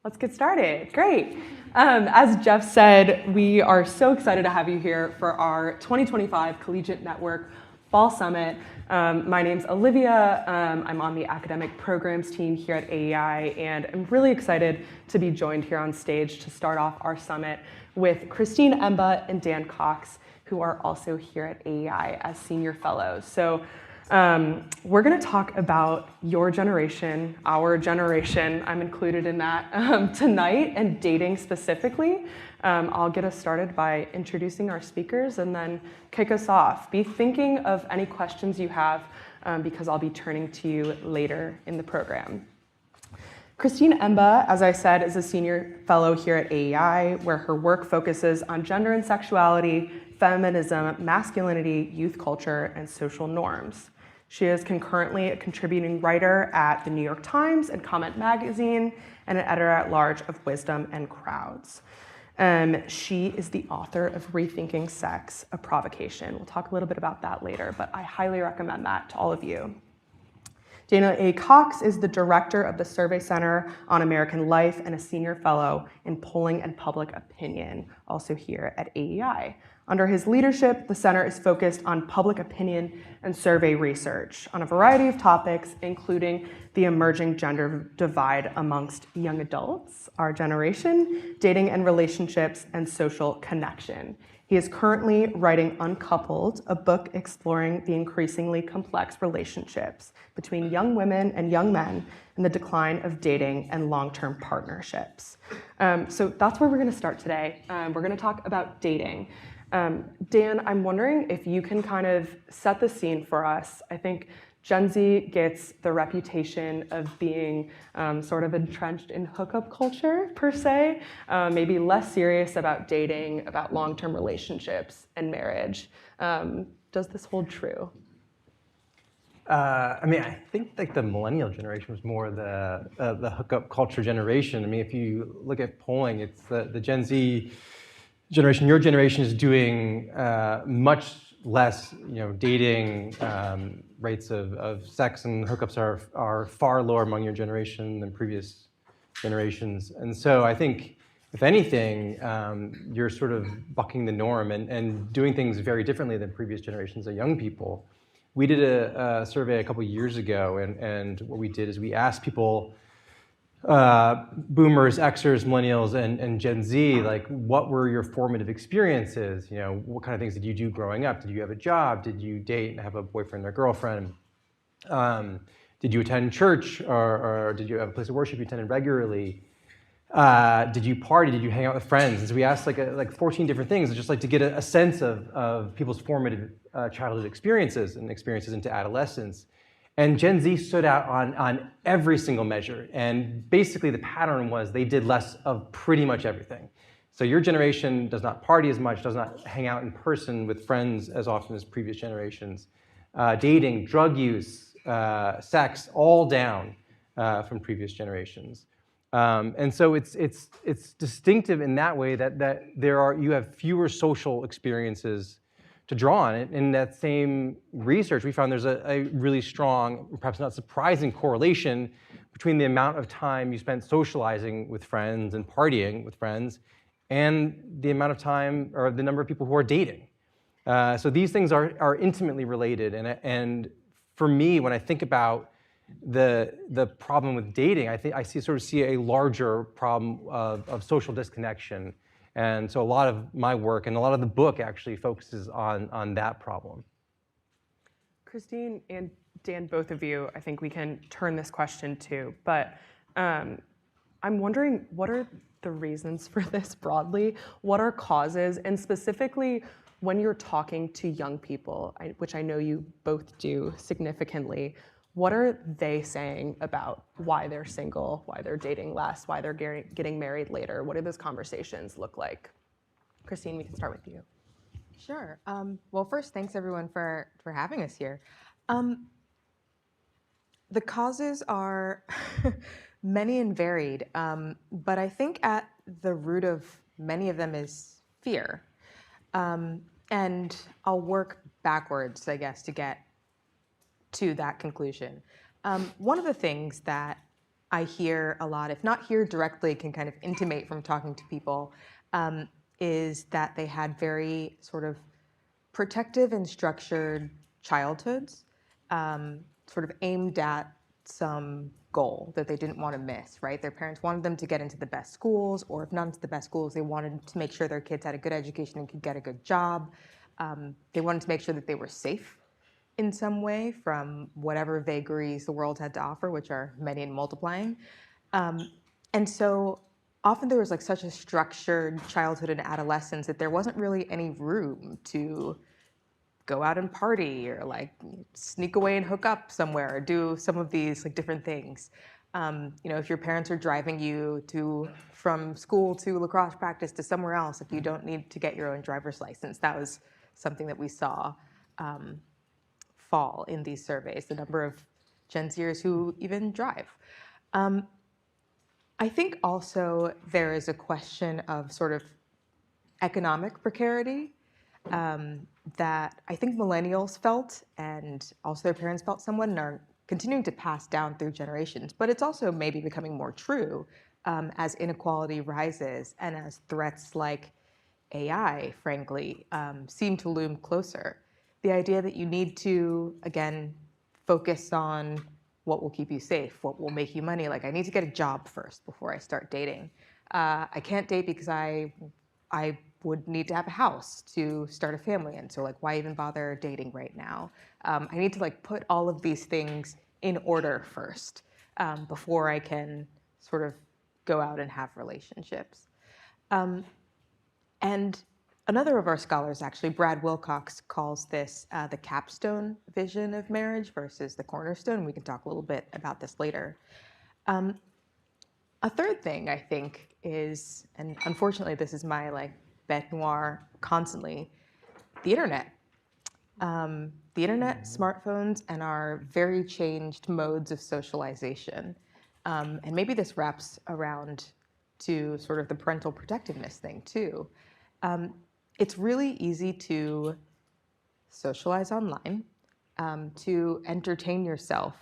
Let's get started. Great. As Jeff said, we are so excited to have you here for our 2025 Collegiate Network Fall Summit. My name's Olivia. I'm on the academic programs team here at AEI, and I'm really excited to be joined here on stage to start off our summit with Christine Emba and Dan Cox, who are also here at AEI as senior fellows. So we're going to talk about your generation, our generation, I'm included in that, tonight, and dating specifically. I'll get us started by introducing our speakers and then kick us off. Be thinking of any questions you have because I'll be turning to you later in the program. Christine Emba, as I said, is a senior fellow here at AEI, where her work focuses on gender and sexuality, feminism, masculinity, youth culture, and social norms. She is concurrently a contributing writer at the New York Times and Comment Magazine, and an editor-at-large of Wisdom and Crowds. She is the author of Rethinking Sex, A Provocation. We'll talk a little bit about that later, but I highly recommend that to all of you. Dana A. Cox is the director of the Survey Center on American Life and a senior fellow in polling and public opinion, also here at AEI. Under his leadership, the center is focused on public opinion and survey research on a variety of topics, including the emerging gender divide amongst young adults, our generation, dating and relationships, and social connection. He is currently writing Uncoupled, a book exploring the increasingly complex relationships between young women and young men and the decline of dating and long-term partnerships. So that's where we're going to start today. We're going to talk about dating. Dan, I'm wondering if you can kind of set the scene for us. I think Gen Z gets the reputation of being sort of entrenched in hookup culture, per se, maybe less serious about dating, about long-term relationships and marriage. Does this hold true? I think like the millennial generation was more the hookup culture generation. I mean, if you look at polling, it's the Gen Z generation. Your generation is doing much less, dating. Rates of sex and hookups are far lower among your generation than previous generations. And so I think, if anything, you're sort of bucking the norm and doing things very differently than previous generations of young people. We did a survey a couple years ago, and what we did is we asked people, boomers, Xers, millennials, and Gen Z, like, what were your formative experiences? What kind of things did you do growing up? Did you have a job? Did you date and have a boyfriend or girlfriend? Did you attend church, or did you have a place of worship you attended regularly? Did you party? Did you hang out with friends? And so we asked like 14 different things, just like to get a sense of people's formative childhood experiences and experiences into adolescence. And Gen Z stood out on every single measure. And basically the pattern was they did less of pretty much everything. So your generation does not party as much, does not hang out in person with friends as often as previous generations. Dating, drug use, sex, all down from previous generations. And so it's distinctive in that way that you have fewer social experiences to draw on it. In that same research, we found there's a really strong, perhaps not surprising, correlation between the amount of time you spent socializing with friends and partying with friends and the amount of time or the number of people who are dating. So these things are intimately related. And for me, when I think about the problem with dating, I see a larger problem of social disconnection. And so a lot of my work and a lot of the book actually focuses on that problem. Christine and Dan, both of you, I think we can turn this question to, but I'm wondering, what are the reasons for this broadly? What are causes? And specifically, when you're talking to young people, which I know you both do significantly, what are they saying about why they're single, why they're dating less, why they're getting married later? What do those conversations look like? Christine, we can start with you. Sure. Well, first, thanks everyone for having us here. The causes are many and varied, but I think at the root of many of them is fear. And I'll work backwards, I guess, to get to that conclusion. One of the things that I hear a lot, if not hear directly, can kind of intimate from talking to people, is that they had very sort of protective and structured childhoods, sort of aimed at some goal that they didn't want to miss, right? Their parents wanted them to get into the best schools, or if not into the best schools, they wanted to make sure their kids had a good education and could get a good job. They wanted to make sure that they were safe in some way from whatever vagaries the world had to offer, which are many and multiplying. And so often there was like such a structured childhood and adolescence that there wasn't really any room to go out and party or like sneak away and hook up somewhere or do some of these like different things. If your parents are driving you from school to lacrosse practice to somewhere else, if you don't need to get your own driver's license, that was something that we saw fall in these surveys, the number of Gen Zers who even drive. I think also there is a question of sort of economic precarity that I think millennials felt, and also their parents felt somewhat, and are continuing to pass down through generations. But it's also maybe becoming more true as inequality rises and as threats like AI, frankly, seem to loom closer. The idea that you need to, again, focus on what will keep you safe, what will make you money. Like, I need to get a job first before I start dating. I can't date because I would need to have a house to start a family, and so like, why even bother dating right now? I need to like put all of these things in order first before I can sort of go out and have relationships. And another of our scholars, actually, Brad Wilcox, calls this the capstone vision of marriage versus the cornerstone. We can talk a little bit about this later. A third thing I think is, and unfortunately this is my like bête noire constantly, the internet. The internet, smartphones, and our very changed modes of socialization. And maybe this wraps around to sort of the parental protectiveness thing too. It's really easy to socialize online, to entertain yourself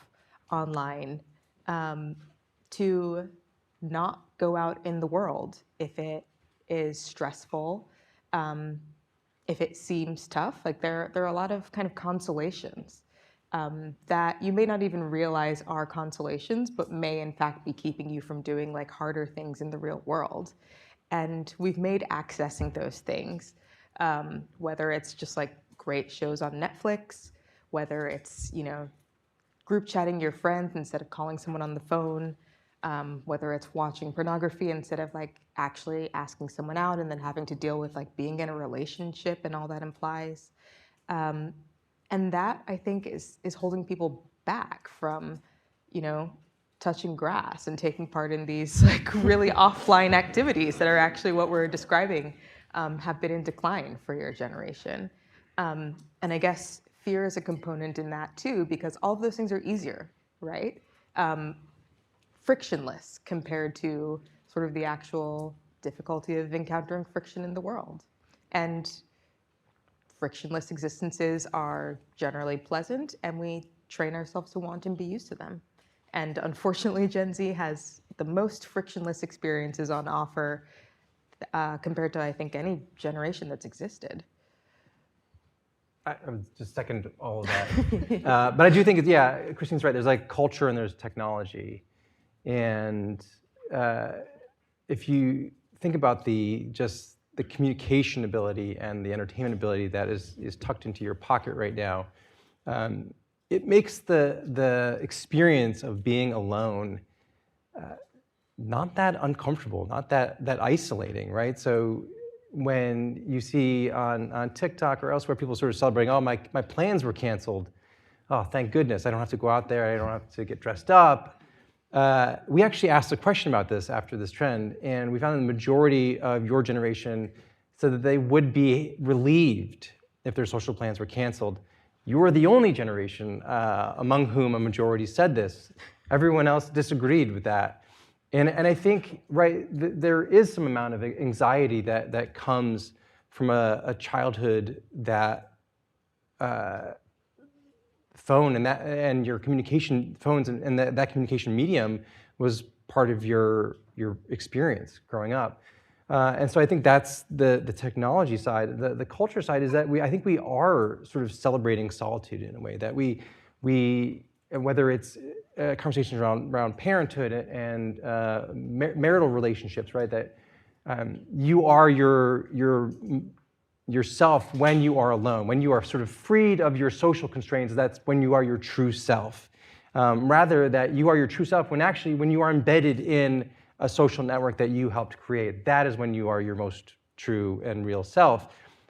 online, to not go out in the world if it is stressful, if it seems tough. Like there are a lot of kind of consolations that you may not even realize are consolations, but may in fact be keeping you from doing like harder things in the real world. And we've made accessing those things, whether it's just like great shows on Netflix, whether it's, group chatting your friends instead of calling someone on the phone, whether it's watching pornography instead of like actually asking someone out and then having to deal with like being in a relationship and all that implies. And that I think is holding people back from, touching grass and taking part in these like really offline activities that are actually what we're describing have been in decline for your generation. And I guess fear is a component in that too, because all of those things are easier, right? Frictionless compared to sort of the actual difficulty of encountering friction in the world. And frictionless existences are generally pleasant, and we train ourselves to want and be used to them. And unfortunately, Gen Z has the most frictionless experiences on offer compared to, I think, any generation that's existed. I would just second all of that. But I do think, Christine's right. There's like culture and there's technology. And if you think about the communication ability and the entertainment ability that is tucked into your pocket right now, it makes the experience of being alone not that uncomfortable, not that isolating, right? So when you see on TikTok or elsewhere people sort of celebrating, oh, my plans were canceled. Oh, thank goodness, I don't have to go out there, I don't have to get dressed up. We actually asked a question about this after this trend, and we found that the majority of your generation said that they would be relieved if their social plans were canceled. You were the only generation among whom a majority said this. Everyone else disagreed with that. And I think, right, there is some amount of anxiety that comes from a childhood that phone and your communication phones and that communication medium was part of your experience growing up. And so I think that's the technology side. The culture side is that I think we are sort of celebrating solitude in a way that and whether it's conversations around parenthood and marital relationships, right? That you are yourself when you are alone, when you are sort of freed of your social constraints. That's when you are your true self. Rather that you are your true self when you are embedded in a social network that you helped create. That is when you are your most true and real self.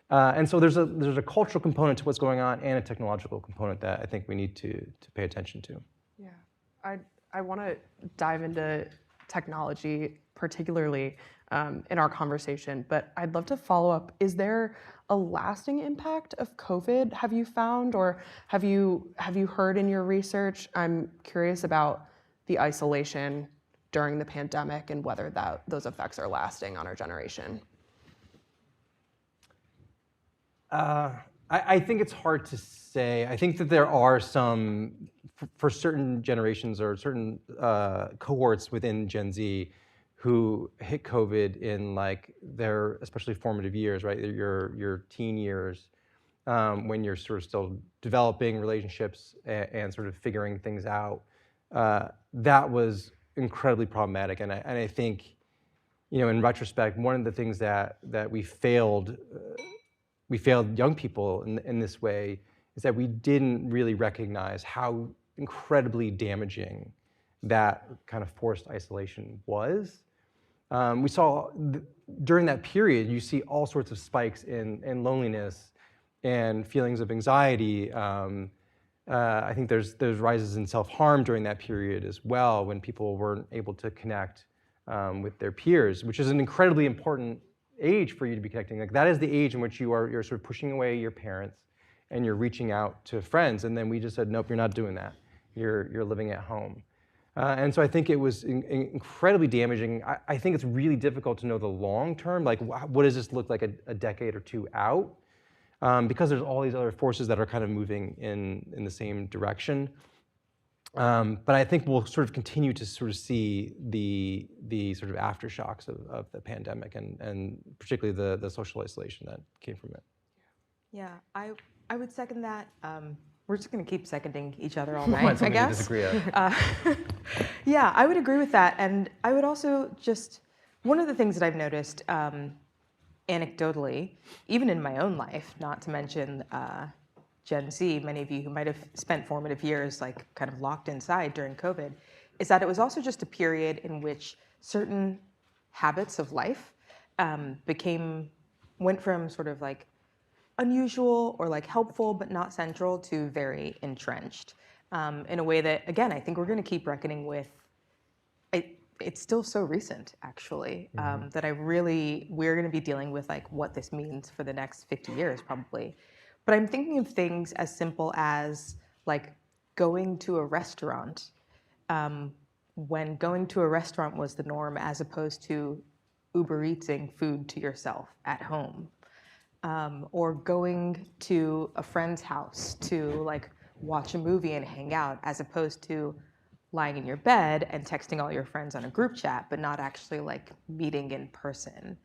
And so there's a cultural component to what's going on and a technological component that I think we need to pay attention to. Yeah, I want to dive into technology, particularly in our conversation, but I'd love to follow up. Is there a lasting impact of COVID, have you found, or have you heard in your research? I'm curious about the isolation during the pandemic and whether those effects are lasting on our generation. I think it's hard to say. I think that there are some, for certain generations or certain cohorts within Gen Z who hit COVID in like their especially formative years, right? Your teen years, when you're sort of still developing relationships and sort of figuring things out. That was incredibly problematic, and I think, in retrospect, one of the things that we failed young people in this way is that we didn't really recognize how incredibly damaging that kind of forced isolation was. We saw during that period, you see all sorts of spikes in loneliness and feelings of anxiety. I think there's rises in self-harm during that period as well, when people weren't able to connect with their peers, which is an incredibly important age for you to be connecting. Like that is the age in which you're sort of pushing away your parents and you're reaching out to friends. And then we just said, nope, you're not doing that. You're living at home. And so I think it was incredibly damaging. I think it's really difficult to know the long term, like what does this look like a decade or two out? Because there's all these other forces that are kind of moving in the same direction. But I think we'll sort of continue to sort of see the sort of aftershocks of the pandemic and particularly the social isolation that came from it. Yeah, I would second that. We're just going to keep seconding each other all night, I guess. Disagree on. Yeah, I would agree with that. And I would also one of the things that I've noticed anecdotally, even in my own life, not to mention Gen Z, many of you who might have spent formative years like kind of locked inside during COVID, is that it was also just a period in which certain habits of life went from sort of like unusual or like helpful but not central to very entrenched in a way that, again, I think we're going to keep reckoning with. It's still so recent, actually, that we're going to be dealing with like what this means for the next 50 years probably. But I'm thinking of things as simple as like going to a restaurant, when going to a restaurant was the norm as opposed to Uber Eatsing food to yourself at home. Or going to a friend's house to like watch a movie and hang out, as opposed to lying in your bed and texting all your friends on a group chat, but not actually like meeting in person.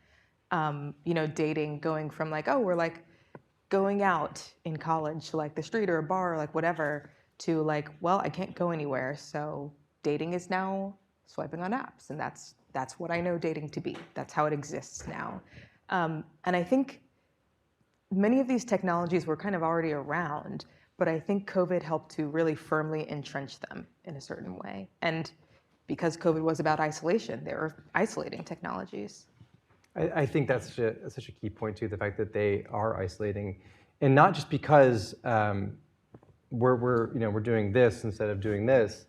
Dating, going from like, oh, we're like going out in college to like the street or a bar or like whatever, to like, well, I can't go anywhere, so dating is now swiping on apps, and that's what I know dating to be. That's how it exists now. And I think many of these technologies were kind of already around, but I think COVID helped to really firmly entrench them in a certain way. And because COVID was about isolation, they were isolating technologies. I think that's such a key point too, the fact that they are isolating, and not just because we're doing this instead of doing this,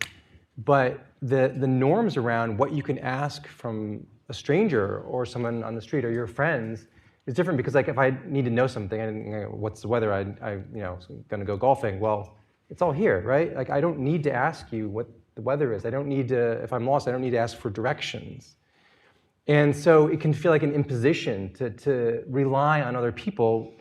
but the norms around what you can ask from a stranger or someone on the street or your friends is different. Because like if I need to know something, and what's the weather, I'm going to go golfing. Well, it's all here, right? Like I don't need to ask you what the weather is. I don't need to, if I'm lost, I don't need to ask for directions. And so it can feel like an imposition to rely on other people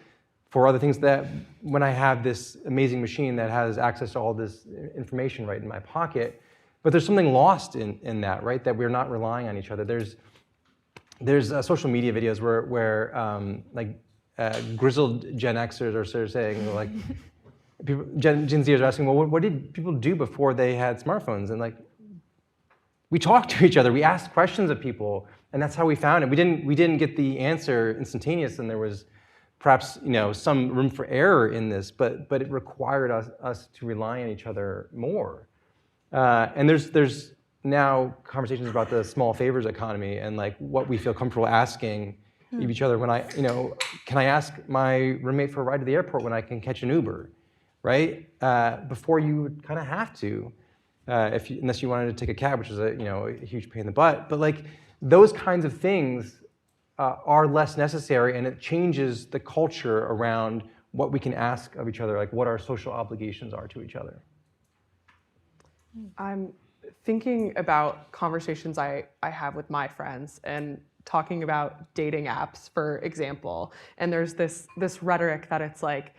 for other things, that when I have this amazing machine that has access to all this information right in my pocket, But there's something lost in that, right? That we're not relying on each other. There's social media videos where grizzled Gen Xers are sort of saying like, Gen Zers are asking, well, what did people do before they had smartphones? And like, we talked to each other, we asked questions of people, and that's how we found it. We didn't get the answer instantaneous, and there was perhaps some room for error in this, but it required us to rely on each other more. And there's now conversations about the small favors economy and like what we feel comfortable asking of each other. When can I ask my roommate for a ride to the airport when I can catch an Uber, right? Before you would kind of have to, unless you wanted to take a cab, which is a huge pain in the butt. But like those kinds of things are less necessary, and it changes the culture around what we can ask of each other, like what our social obligations are to each other. I'm thinking about conversations I have with my friends and talking about dating apps, for example. And there's this rhetoric that it's like,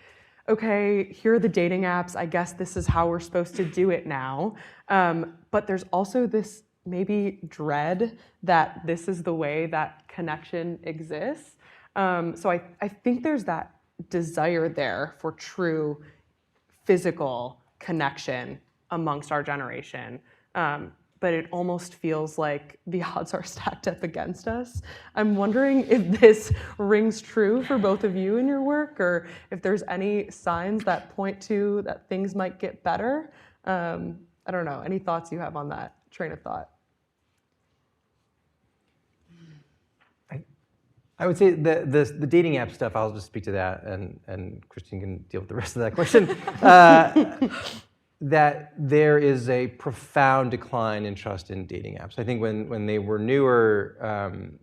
okay, here are the dating apps. I guess this is how we're supposed to do it now. But there's also this maybe dread that this is the way that connection exists. So I think there's that desire there for true physical connection amongst our generation. But it almost feels like the odds are stacked up against us. I'm wondering if this rings true for both of you in your work, or if there's any signs that point to that things might get better. I don't know, any thoughts you have on that train of thought? I would say the dating app stuff, I'll just speak to that, and Christine can deal with the rest of that question. That there is a profound decline in trust in dating apps. I think when they were newer,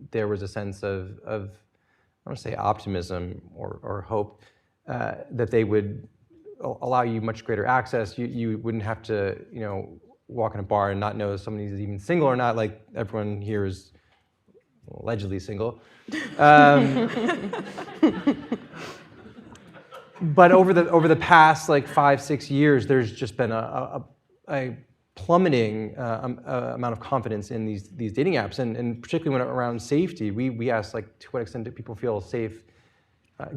there was a sense of I don't want to say optimism or hope that they would allow you much greater access. You wouldn't have to walk in a bar and not know if somebody's even single or not. Like everyone here is allegedly single. But over the past like 5-6 years, there's just been a plummeting amount of confidence in these dating apps, and particularly when around safety. We asked like to what extent do people feel safe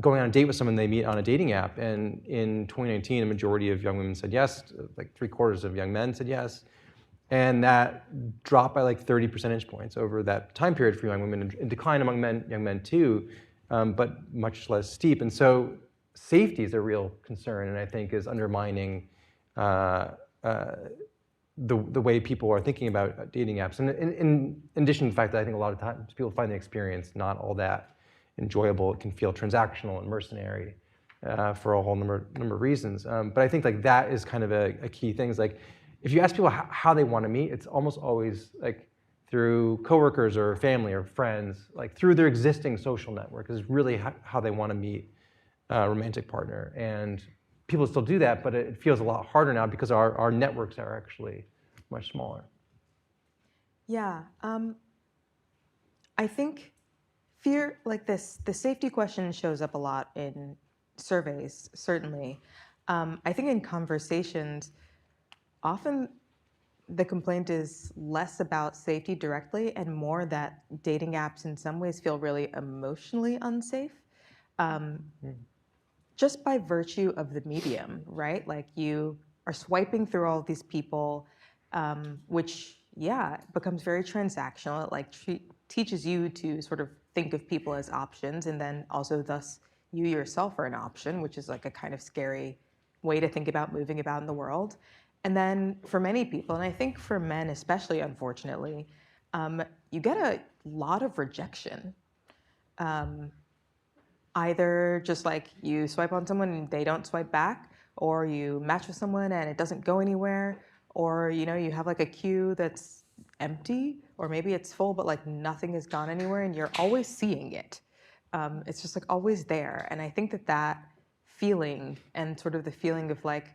going on a date with someone they meet on a dating app, and in 2019, a majority of young women said yes, like 3/4 of young men said yes, and that dropped by like 30 percentage points over that time period for young women, and decline among young men too, but much less steep. And so safety is a real concern, and I think is undermining the way people are thinking about dating apps. And in addition to the fact that I think a lot of times people find the experience not all that enjoyable. It can feel transactional and mercenary for a whole number of reasons. But I think like that is kind of a key thing. Is like if you ask people how they want to meet, it's almost always like through coworkers or family or friends, like through their existing social network is really how they want to meet a romantic partner. And people still do that, but it feels a lot harder now because our networks are actually much smaller. Yeah, I think fear like this, the safety question shows up a lot in surveys, certainly. I think in conversations, often the complaint is less about safety directly and more that dating apps in some ways feel really emotionally unsafe. Just by virtue of the medium, right? Like you are swiping through all of these people, which, yeah, becomes very transactional. It like teaches you to sort of think of people as options, and then also thus you yourself are an option, which is like a kind of scary way to think about moving about in the world. And then for many people, and I think for men especially, unfortunately, you get a lot of rejection. Either just like you swipe on someone and they don't swipe back, or you match with someone and it doesn't go anywhere, or you have like a queue that's empty, or maybe it's full but like nothing has gone anywhere and you're always seeing it. It's just like always there. And I think that feeling and sort of the feeling of like,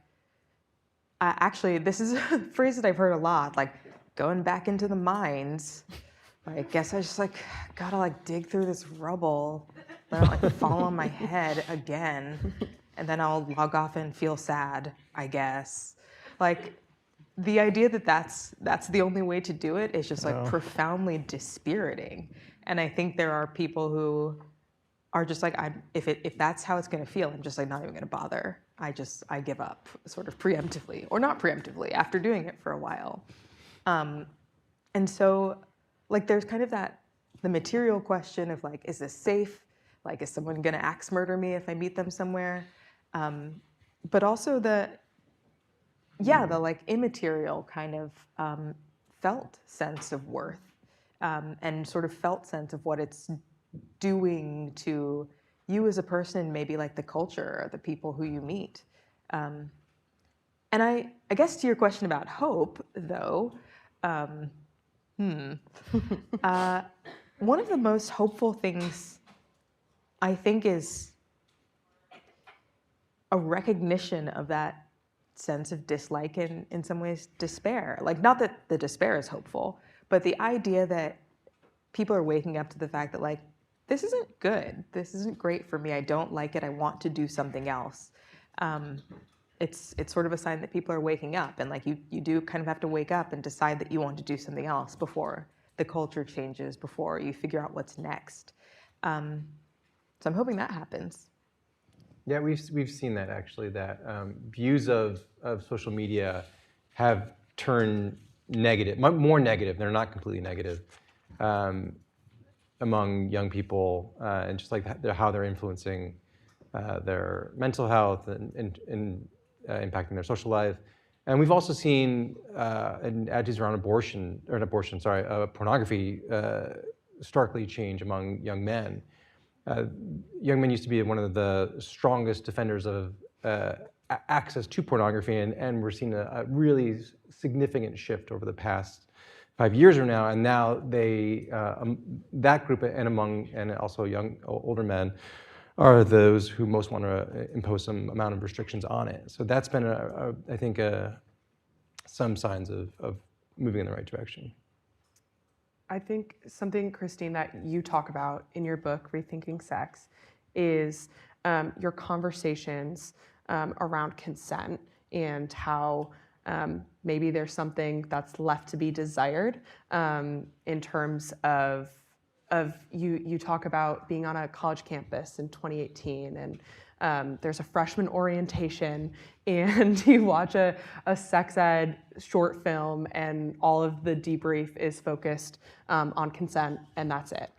actually this is a phrase that I've heard a lot, like going back into the mines. I guess I just like gotta like dig through this rubble, let it like fall on my head again, and then I'll log off and feel sad, I guess. Like the idea that that's the only way to do it is just like Oh. profoundly dispiriting. And I think there are people who are just like, if that's how it's going to feel, I'm just like not even going to bother. I give up sort of preemptively, or not preemptively, after doing it for a while. And so, like, there's kind of the material question of like, is this safe? Like, is someone going to axe murder me if I meet them somewhere? But also the like immaterial kind of felt sense of worth, and sort of felt sense of what it's doing to you as a person, maybe like the culture or the people who you meet. And I guess to your question about hope, though, one of the most hopeful things I think is a recognition of that sense of dislike and, in some ways, despair. Like, not that the despair is hopeful, but the idea that people are waking up to the fact that, like, this isn't good. This isn't great for me. I don't like it. I want to do something else. It's sort of a sign that people are waking up, and like you do kind of have to wake up and decide that you want to do something else before the culture changes, before you figure out what's next. So I'm hoping that happens. Yeah, we've seen that actually. That views of social media have turned negative, more negative. They're not completely negative among young people, and just like how they're influencing their mental health and impacting their social life. And we've also seen attitudes around pornography starkly change among young men. Young men used to be one of the strongest defenders of access to pornography, and we're seeing a really significant shift over the past 5 years or now. And now that group and also older men are those who most want to impose some amount of restrictions on it. So that's been, I think, some signs of moving in the right direction. I think something, Christine, that you talk about in your book, Rethinking Sex, is your conversations around consent and how maybe there's something that's left to be desired in terms of you talk about being on a college campus in 2018, and there's a freshman orientation, and you watch a sex ed short film, and all of the debrief is focused on consent, and that's it.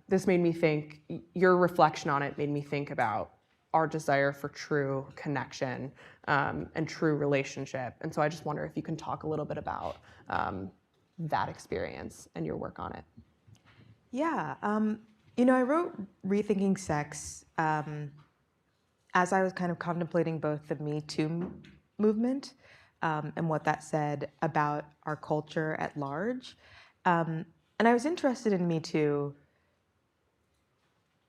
This made me think, your reflection on it made me think about our desire for true connection and true relationship. And so I just wonder if you can talk a little bit about that experience and your work on it. Yeah, I wrote Rethinking Sex as I was kind of contemplating both the Me Too movement and what that said about our culture at large. And I was interested in Me Too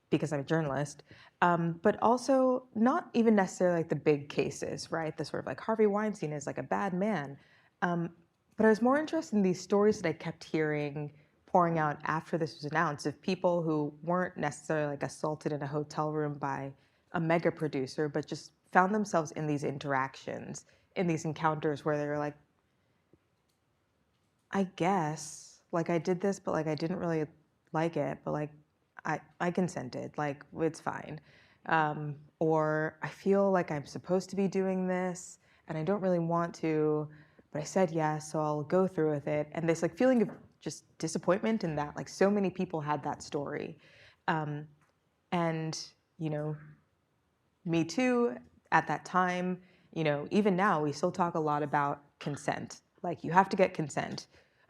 because I'm a journalist, but also not even necessarily like the big cases, right? The sort of like Harvey Weinstein is like a bad man. But I was more interested in these stories that I kept hearing pouring out after this was announced of people who weren't necessarily like assaulted in a hotel room by a mega producer, but just found themselves in these interactions, in these encounters where they were like, I guess, like I did this, but like I didn't really like it, but like I consented, like it's fine. Or I feel like I'm supposed to be doing this and I don't really want to, but I said yes, so I'll go through with it. And this like feeling of just disappointment in that, like so many people had that story. And, Me Too at that time, even now we still talk a lot about consent. Like you have to get consent.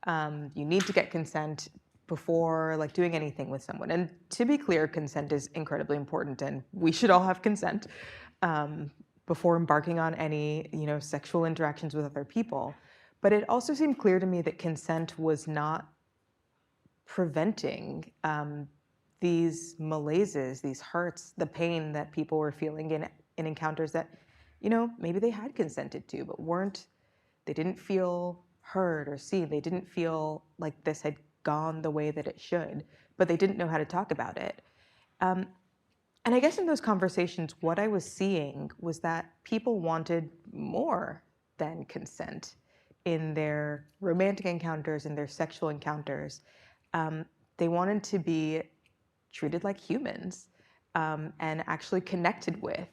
You need to get consent before like doing anything with someone. And to be clear, consent is incredibly important, and we should all have consent before embarking on any sexual interactions with other people. But it also seemed clear to me that consent was not preventing these malaises, these hurts, the pain that people were feeling in encounters that, maybe they had consented to, but they didn't feel heard or seen. They didn't feel like this had gone the way that it should, but they didn't know how to talk about it. And I guess in those conversations, what I was seeing was that people wanted more than consent. in their romantic encounters, in their sexual encounters, they wanted to be treated like humans and actually connected with,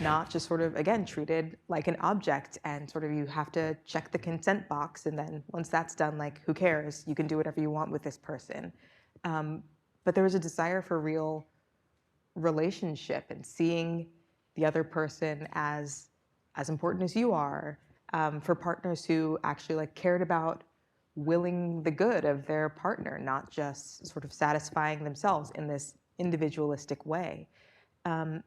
not just sort of, again, treated like an object and sort of you have to check the consent box. And then once that's done, like, who cares? You can do whatever you want with this person. But there was a desire for real relationship and seeing the other person as important as you are, for partners who actually like cared about willing the good of their partner, not just sort of satisfying themselves in this individualistic way. And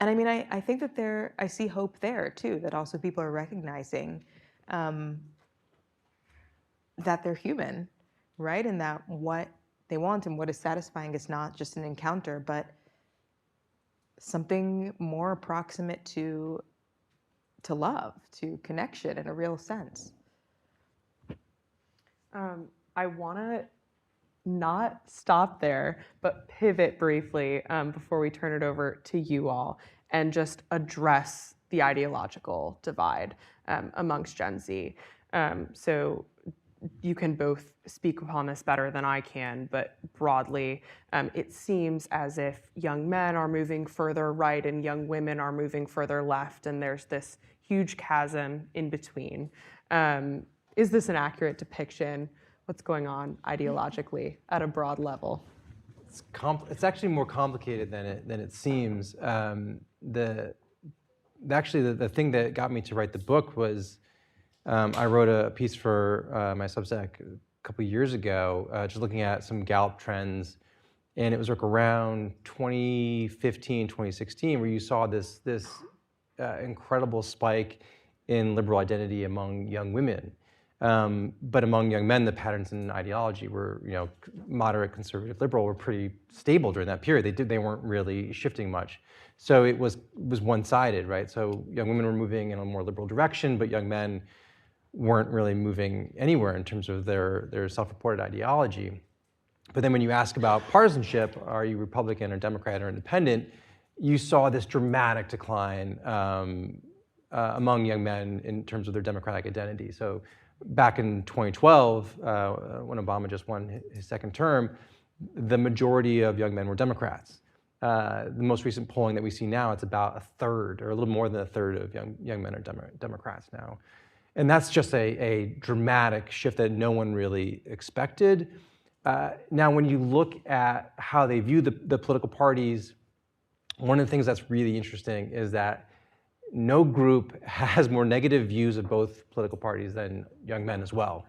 I mean, I think that I see hope there too, that also people are recognizing that they're human, right? And that what they want and what is satisfying is not just an encounter, but something more approximate to love, to connection in a real sense. I want to not stop there, but pivot briefly before we turn it over to you all and just address the ideological divide amongst Gen Z. So you can both speak upon this better than I can, but broadly, it seems as if young men are moving further right and young women are moving further left, and there's this huge chasm in between. Is this an accurate depiction? What's going on ideologically at a broad level? It's actually more complicated than it seems. The thing that got me to write the book was I wrote a piece for my Substack a couple of years ago, just looking at some Gallup trends, and it was like around 2015, 2016, where you saw this incredible spike in liberal identity among young women. But among young men, the patterns in ideology were, moderate, conservative, liberal, were pretty stable during that period. They weren't really shifting much. So it was one-sided, right? So young women were moving in a more liberal direction, but young men weren't really moving anywhere in terms of their self-reported ideology. But then when you ask about partisanship, are you Republican or Democrat or independent, you saw this dramatic decline among young men in terms of their democratic identity. So back in 2012, when Obama just won his second term, the majority of young men were Democrats. The most recent polling that we see now, it's about a third, or a little more than a third of young men are Democrats now. And that's just a dramatic shift that no one really expected. Now, when you look at how they view the political parties, one of the things that's really interesting is that no group has more negative views of both political parties than young men as well,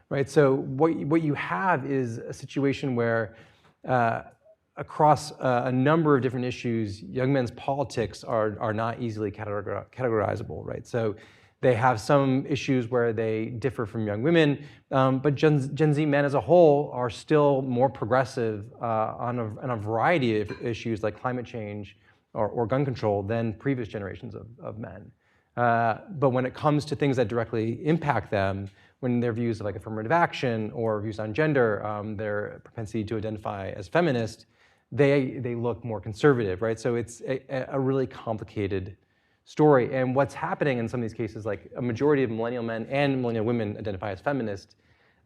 right? So what you have is a situation where across a number of different issues, young men's politics are not easily categorizable, right? So they have some issues where they differ from young women, but Gen Z men as a whole are still more progressive on a variety of issues like climate change or gun control than previous generations of men. But when it comes to things that directly impact them, when their views of like affirmative action or views on gender, their propensity to identify as feminist, they look more conservative, right? So it's a really complicated story. And what's happening in some of these cases, like a majority of millennial men and millennial women identify as feminist,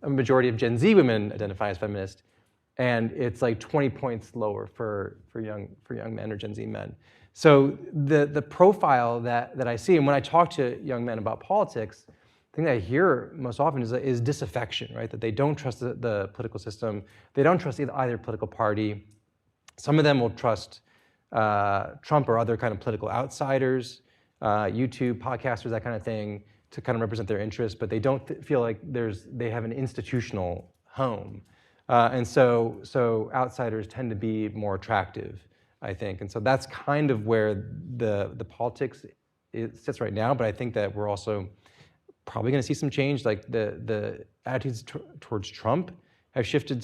a majority of Gen Z women identify as feminist, and it's like 20 points lower for young men or Gen Z men. So the profile that I see, and when I talk to young men about politics, the thing that I hear most often is disaffection, right? That they don't trust the political system, they don't trust either political party. Some of them will trust Trump or other kind of political outsiders, YouTube, podcasters, that kind of thing, to kind of represent their interests, but they don't feel like they have an institutional home. And so outsiders tend to be more attractive, I think. And so that's kind of where the politics sits right now, but I think that we're also probably gonna see some change. Like the attitudes towards Trump have shifted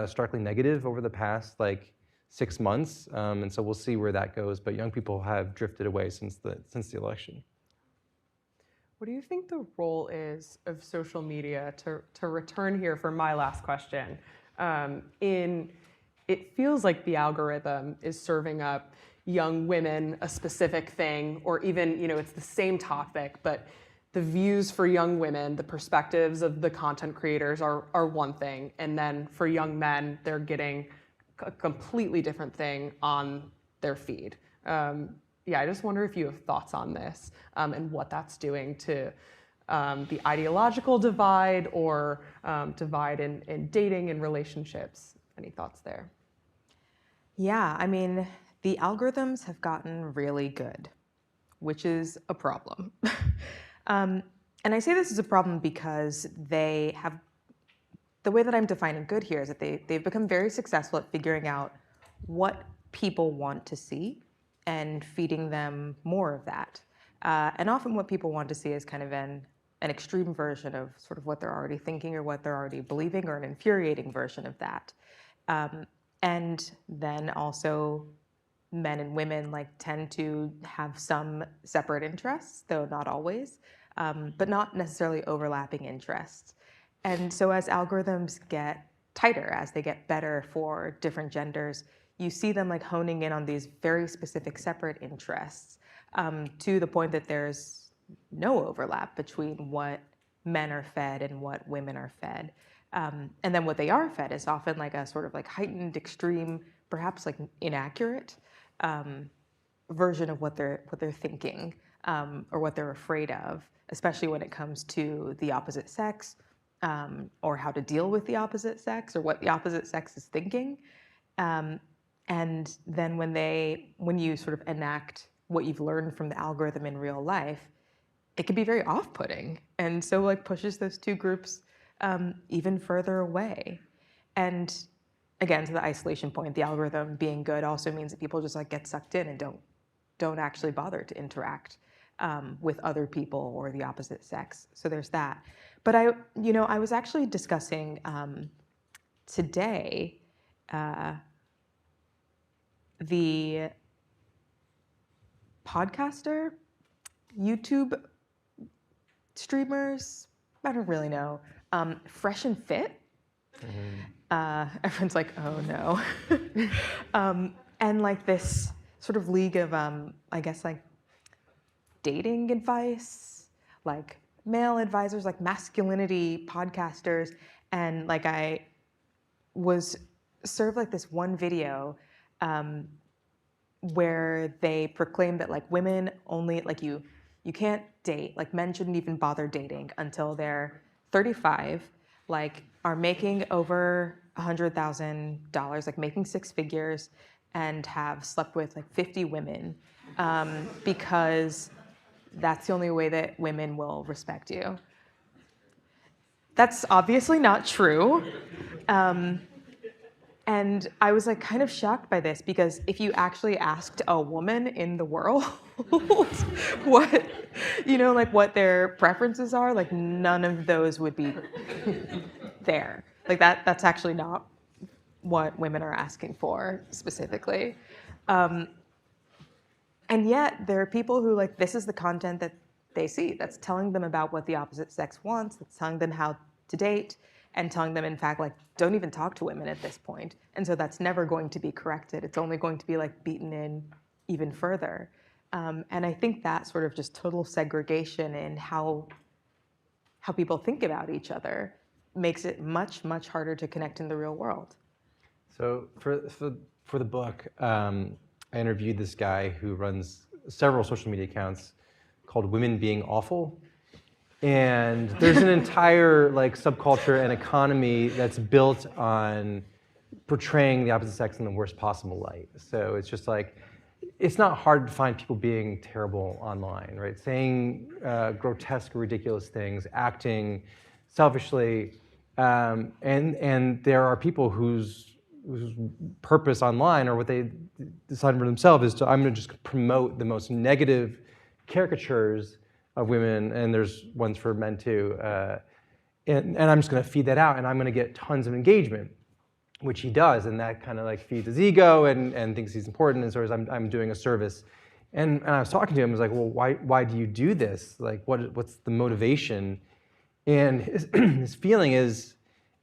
starkly negative over the past 6 months, and so we'll see where that goes. But young people have drifted away since the election. What do you think the role is of social media, to return here for my last question? It feels like the algorithm is serving up young women a specific thing, or even it's the same topic, but the views for young women, the perspectives of the content creators are one thing, and then for young men, they're getting a completely different thing on their feed. Yeah, I just wonder if you have thoughts on this and what that's doing to the ideological divide or divide in dating and relationships. Any thoughts there? Yeah, I mean, the algorithms have gotten really good, which is a problem. And I say this is a problem because they have, the way that I'm defining good here is that they've become very successful at figuring out what people want to see and feeding them more of that. And often what people want to see is kind of an extreme version of sort of what they're already thinking or what they're already believing, or an infuriating version of that. And then also men and women tend to have some separate interests, though not always, but not necessarily overlapping interests. And so as algorithms get tighter, as they get better for different genders, you see them honing in on these very specific separate interests, to the point that there's no overlap between what men are fed and what women are fed. And then what they are fed is often a sort of heightened, extreme, perhaps inaccurate version of what they're thinking, or what they're afraid of, especially when it comes to the opposite sex, or how to deal with the opposite sex, or what the opposite sex is thinking. And then when you sort of enact what you've learned from the algorithm in real life, it can be very off-putting, and so pushes those two groups even further away. And again, to the isolation point, the algorithm being good also means that people just get sucked in and don't actually bother to interact with other people or the opposite sex. So there's that. But I was actually discussing today the podcaster, YouTube streamers, I don't really know, Fresh and Fit. Everyone's like, oh no. And this sort of league of, I guess, dating advice, male advisors, masculinity podcasters. And I was served this one video where they proclaimed that women only, you can't date, men shouldn't even bother dating until they're 35, are making over $100,000, making six figures, and have slept with 50 women, because that's the only way that women will respect you. That's obviously not true. And I was kind of shocked by this, because if you actually asked a woman in the world what, what their preferences are, none of those would be there. That's actually not what women are asking for specifically. And yet there are people who this is the content that they see, that's telling them about what the opposite sex wants, that's telling them how to date, and telling them, in fact, don't even talk to women at this point. And so that's never going to be corrected. It's only going to be beaten in even further. And I think that sort of just total segregation in how people think about each other makes it much, much harder to connect in the real world. So for the book, I interviewed this guy who runs several social media accounts called Women Being Awful. And there's an entire subculture and economy that's built on portraying the opposite sex in the worst possible light. So it's just it's not hard to find people being terrible online, right? Saying grotesque or ridiculous things, acting selfishly, and there are people whose purpose online, or what they decide for themselves, is I'm going to just promote the most negative caricatures of women, and there's ones for men too, and I'm just going to feed that out, and I'm going to get tons of engagement, which he does, and that kind of feeds his ego and thinks he's important, and so I'm doing a service. And I was talking to him, I was like, well, why do you do this? What's the motivation? And his feeling is,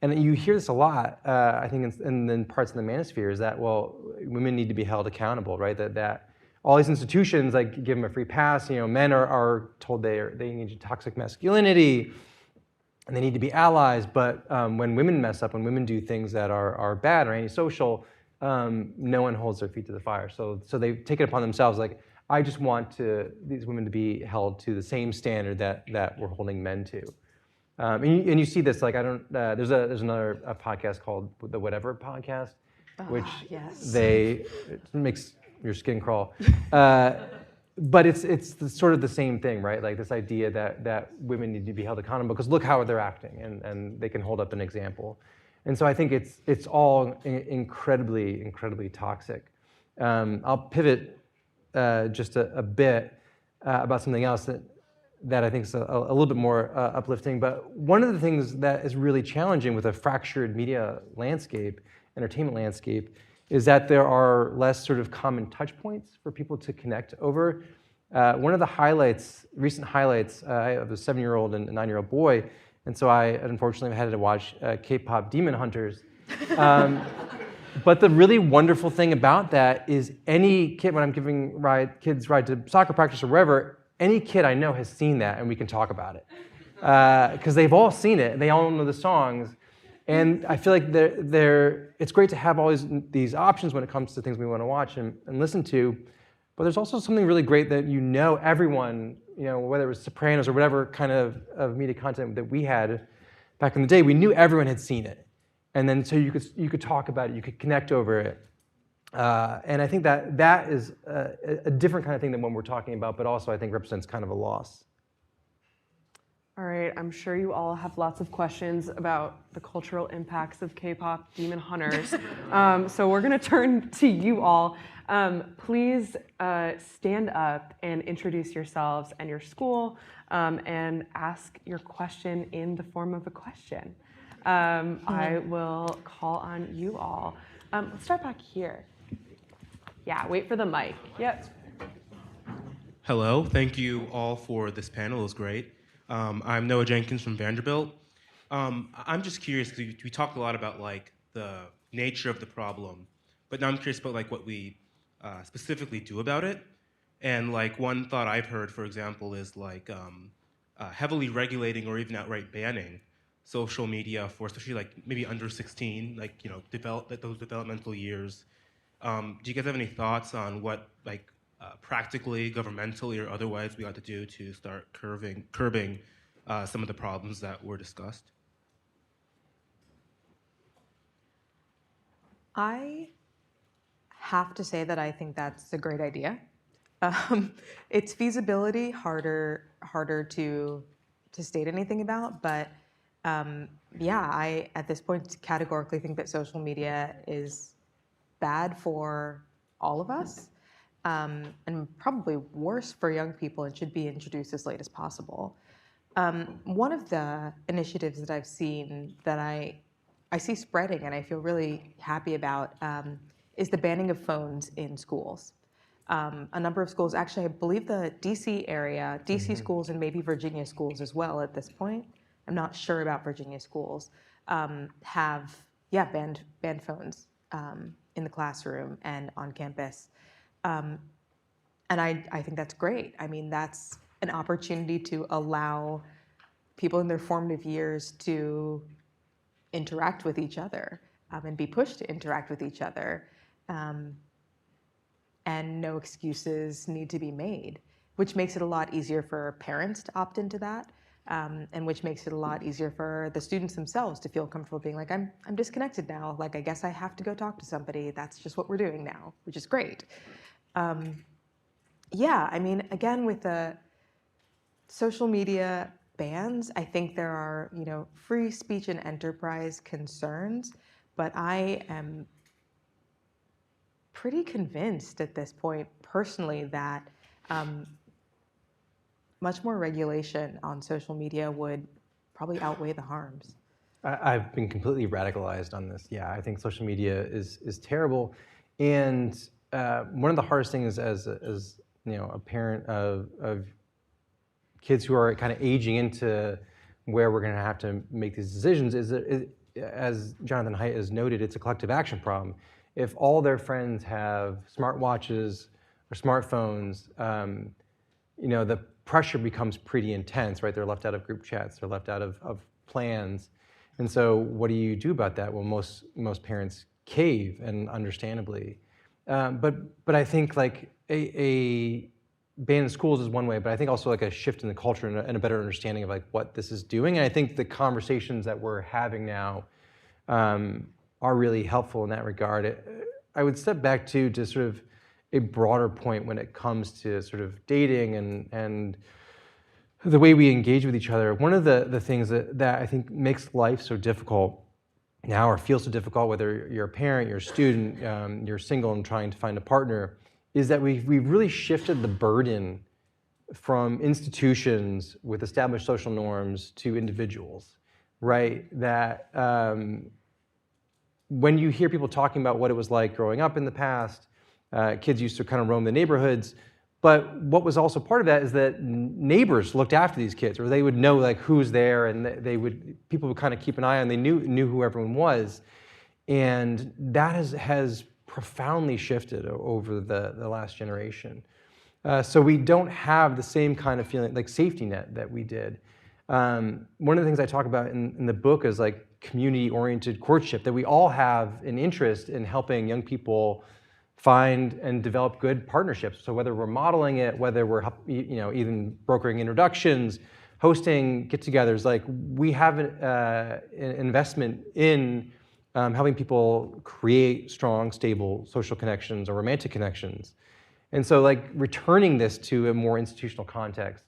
and you hear this a lot, I think in parts of the manosphere, is that, well, women need to be held accountable, right? That all these institutions like give them a free pass. Men are told they engage in toxic masculinity, and they need to be allies. But when women mess up, when women do things that are bad or antisocial, no one holds their feet to the fire. So they take it upon themselves. Like, I just want these women to be held to the same standard that we're holding men to. And you see this, like, there's another podcast called the Whatever Podcast, which yes. it makes your skin crawl. But it's sort of the same thing, right? Like this idea that women need to be held accountable because look how they're acting, and they can hold up an example. And so I think it's all incredibly, incredibly toxic. I'll pivot just a bit about something else that I think is a little bit more uplifting. But one of the things that is really challenging with a fractured media landscape, entertainment landscape, is that there are less sort of common touch points for people to connect over. One of the recent highlights, I have a 7-year-old and a 9-year-old boy, and so I unfortunately had to watch K-pop Demon Hunters. But the really wonderful thing about that is any kid, when I'm giving kids ride to soccer practice or wherever, any kid I know has seen that, and we can talk about it. Because they've all seen it, and they all know the songs. And I feel like it's great to have all these options when it comes to things we want to watch and listen to. But there's also something really great that everyone, whether it was Sopranos or whatever kind of media content that we had back in the day, we knew everyone had seen it. And then so you could talk about it, you could connect over it. And I think that is a different kind of thing than what we're talking about, but also I think represents kind of a loss. All right, I'm sure you all have lots of questions about the cultural impacts of K-pop Demon Hunters. So we're gonna turn to you all. Please stand up and introduce yourselves and your school, and ask your question in the form of a question. I will call on you all. Let's start back here. Yeah, wait for the mic. Yep. Hello, thank you all for this panel, it was great. I'm Noah Jenkins from Vanderbilt. I'm just curious, because we talked a lot about like the nature of the problem, but now I'm curious about like what we specifically do about it. And like one thought I've heard, for example, is like heavily regulating or even outright banning social media for especially like maybe under 16, like those developmental years. Do you guys have any thoughts on what like practically, governmentally, or otherwise we ought to do to start curbing some of the problems that were discussed? I have to say that I think that's a great idea. Its feasibility harder to state anything about, but yeah, I at this point categorically think that social media is bad for all of us, and probably worse for young people, and should be introduced as late as possible. One of the initiatives that I've seen that I see spreading and I feel really happy about is the banning of phones in schools. A number of schools, actually, I believe the DC area, DC schools and maybe Virginia schools as well at this point, I'm not sure about Virginia schools, have banned phones in the classroom and on campus. And I think that's great. I mean, that's an opportunity to allow people in their formative years to interact with each other and be pushed to interact with each other. And no excuses need to be made, which makes it a lot easier for parents to opt into that, and which makes it a lot easier for the students themselves to feel comfortable being like, I'm disconnected now. Like, I guess I have to go talk to somebody. That's just what we're doing now, which is great. Yeah, I mean, again, with the social media bans, I think there are, free speech and enterprise concerns, but I am pretty convinced at this point, personally, that much more regulation on social media would probably outweigh the harms. I've been completely radicalized on this. Yeah, I think social media is terrible, and one of the hardest things as a parent of kids who are kind of aging into where we're going to have to make these decisions is that, as Jonathan Haidt has noted, it's a collective action problem. If all their friends have smartwatches or smartphones, the pressure becomes pretty intense, right? They're left out of group chats, they're left out of plans. And so what do you do about that? Well, most parents cave, and understandably. But I think like a ban in schools is one way, but I think also like a shift in the culture and a better understanding of like what this is doing. And I think the conversations that we're having now are really helpful in that regard. I would step back to sort of a broader point when it comes to sort of dating and the way we engage with each other. One of the things that I think makes life so difficult now, or feels so difficult, whether you're a parent, you're a student, you're single and trying to find a partner, is that we've really shifted the burden from institutions with established social norms to individuals, right? That when you hear people talking about what it was like growing up in the past, kids used to kind of roam the neighborhoods, but what was also part of that is that neighbors looked after these kids, or they would know like who's there, and people would kind of keep an eye on. They knew who everyone was, and that has profoundly shifted over the last generation. So we don't have the same kind of feeling, like safety net, that we did. One of the things I talk about in the book is like community-oriented courtship, that we all have an interest in helping young people find and develop good partnerships. So whether we're modeling it, whether we're even brokering introductions, hosting get-togethers, like we have an investment in helping people create strong, stable social connections or romantic connections. And so like returning this to a more institutional context,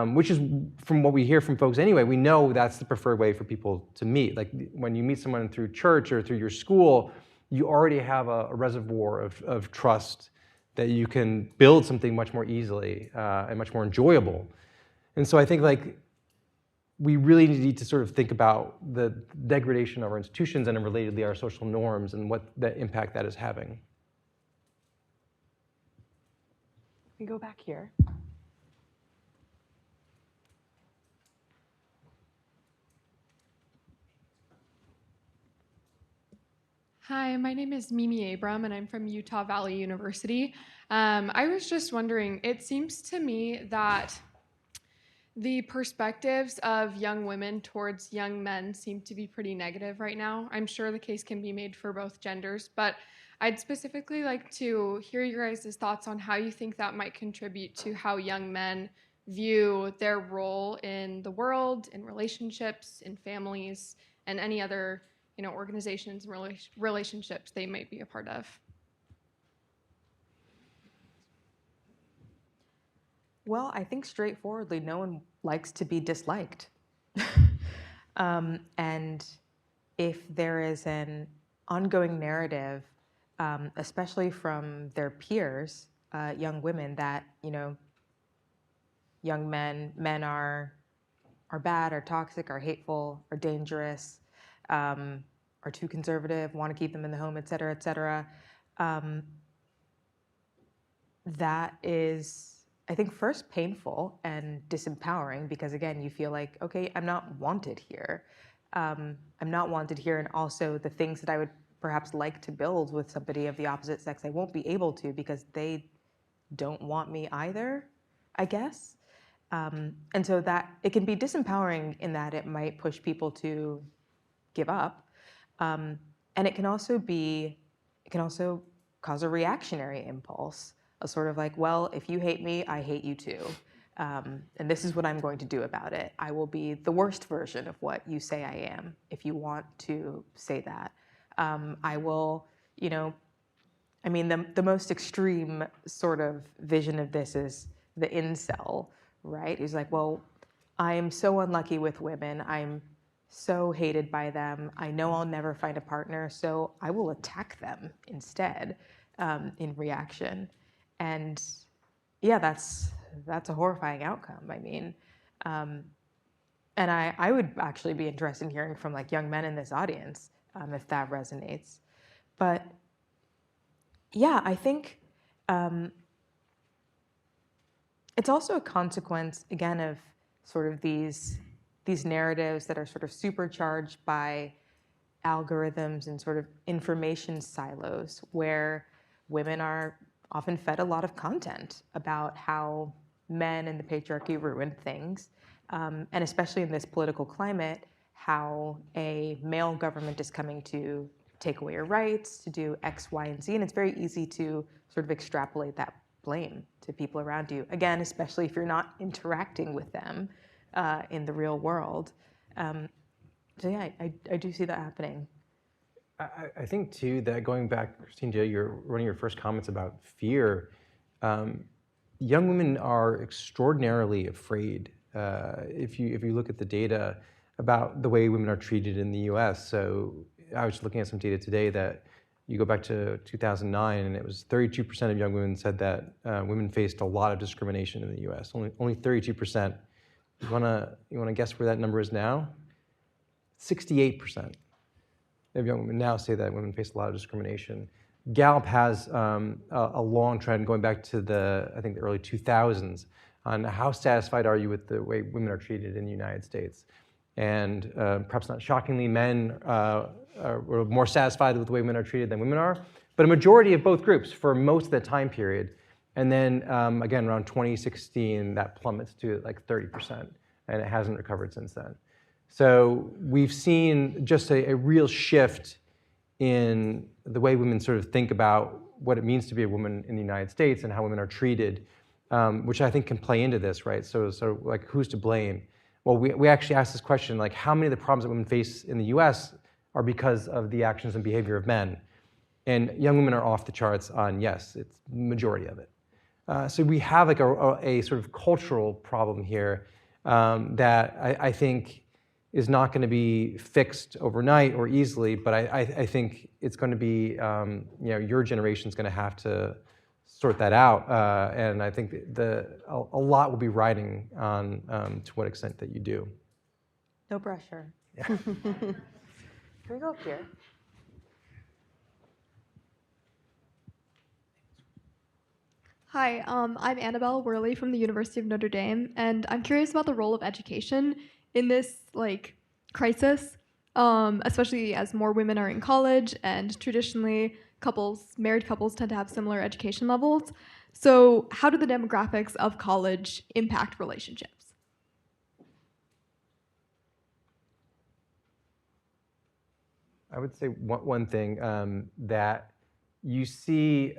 which is, from what we hear from folks anyway, we know that's the preferred way for people to meet. Like when you meet someone through church or through your school, you already have a reservoir of trust that you can build something much more easily and much more enjoyable. And so I think like we really need to sort of think about the degradation of our institutions and relatedly our social norms and what the impact that is having. We go back here. Hi, my name is Mimi Abram, and I'm from Utah Valley University. I was just wondering, it seems to me that the perspectives of young women towards young men seem to be pretty negative right now. I'm sure the case can be made for both genders, but I'd specifically like to hear your guys' thoughts on how you think that might contribute to how young men view their role in the world, in relationships, in families, and any other organizations and relationships they might be a part of. Well, I think straightforwardly, no one likes to be disliked. And if there is an ongoing narrative, especially from their peers, young women, that young men are bad, are toxic, are hateful, are dangerous, are too conservative, want to keep them in the home, et cetera, et cetera. That is, I think, first painful and disempowering, because again, you feel like, okay, I'm not wanted here. I'm not wanted here, and also the things that I would perhaps like to build with somebody of the opposite sex, I won't be able to because they don't want me either, I guess. And so that it can be disempowering in that it might push people to give up. And it can also cause a reactionary impulse, a sort of like, well, if you hate me, I hate you too. And this is what I'm going to do about it. I will be the worst version of what you say I am, if you want to say that. I will, I mean, the most extreme sort of vision of this is the incel, right? He's like, well, I am so unlucky with women. I'm so hated by them. I know I'll never find a partner, so I will attack them instead in reaction. And yeah, that's a horrifying outcome. I mean, and I would actually be interested in hearing from like young men in this audience if that resonates. But yeah, I think it's also a consequence, again, of sort of these narratives that are sort of supercharged by algorithms and sort of information silos, where women are often fed a lot of content about how men and the patriarchy ruined things, and especially in this political climate, how a male government is coming to take away your rights, to do X, Y, and Z, and it's very easy to sort of extrapolate that blame to people around you. Again, especially if you're not interacting with them in the real world. So yeah, I do see that happening. I think too that going back, Christine, to one of your first comments about fear, young women are extraordinarily afraid. If you look at the data about the way women are treated in the U.S., so I was looking at some data today that you go back to 2009, and it was 32% of young women said that women faced a lot of discrimination in the U.S. Only 32%. You wanna guess where that number is now? 68% of young women now say that women face a lot of discrimination. Gallup has a long trend going back to I think the early 2000s on how satisfied are you with the way women are treated in the United States. And perhaps not shockingly, men were more satisfied with the way women are treated than women are, but a majority of both groups for most of the time period. And then again, around 2016, that plummets to like 30%, and it hasn't recovered since then. So we've seen just a real shift in the way women sort of think about what it means to be a woman in the United States and how women are treated, which I think can play into this, right? So like, who's to blame? Well, we actually asked this question, like, how many of the problems that women face in the US are because of the actions and behavior of men? And young women are off the charts on yes, it's the majority of it. So we have like a sort of cultural problem here that I think is not going to be fixed overnight or easily, but I think it's going to be, your generation's going to have to sort that out, and I think a lot will be riding on to what extent that you do. No pressure. Yeah. Can we go up here? Hi, I'm Annabelle Worley from the University of Notre Dame, and I'm curious about the role of education in this crisis, especially as more women are in college, and traditionally married couples tend to have similar education levels. So how do the demographics of college impact relationships? I would say one thing that you see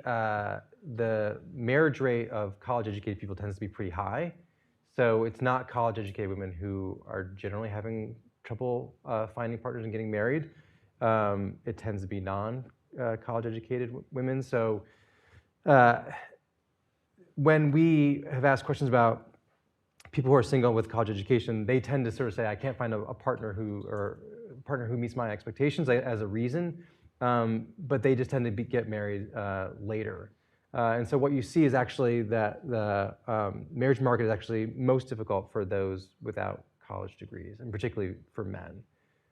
the marriage rate of college-educated people tends to be pretty high. So it's not college-educated women who are generally having trouble finding partners and getting married. It tends to be non-college-educated women. So when we have asked questions about people who are single with college education, they tend to sort of say, I can't find a partner who meets my expectations as a reason, but they just tend to get married later. And so what you see is actually that the marriage market is actually most difficult for those without college degrees, and particularly for men.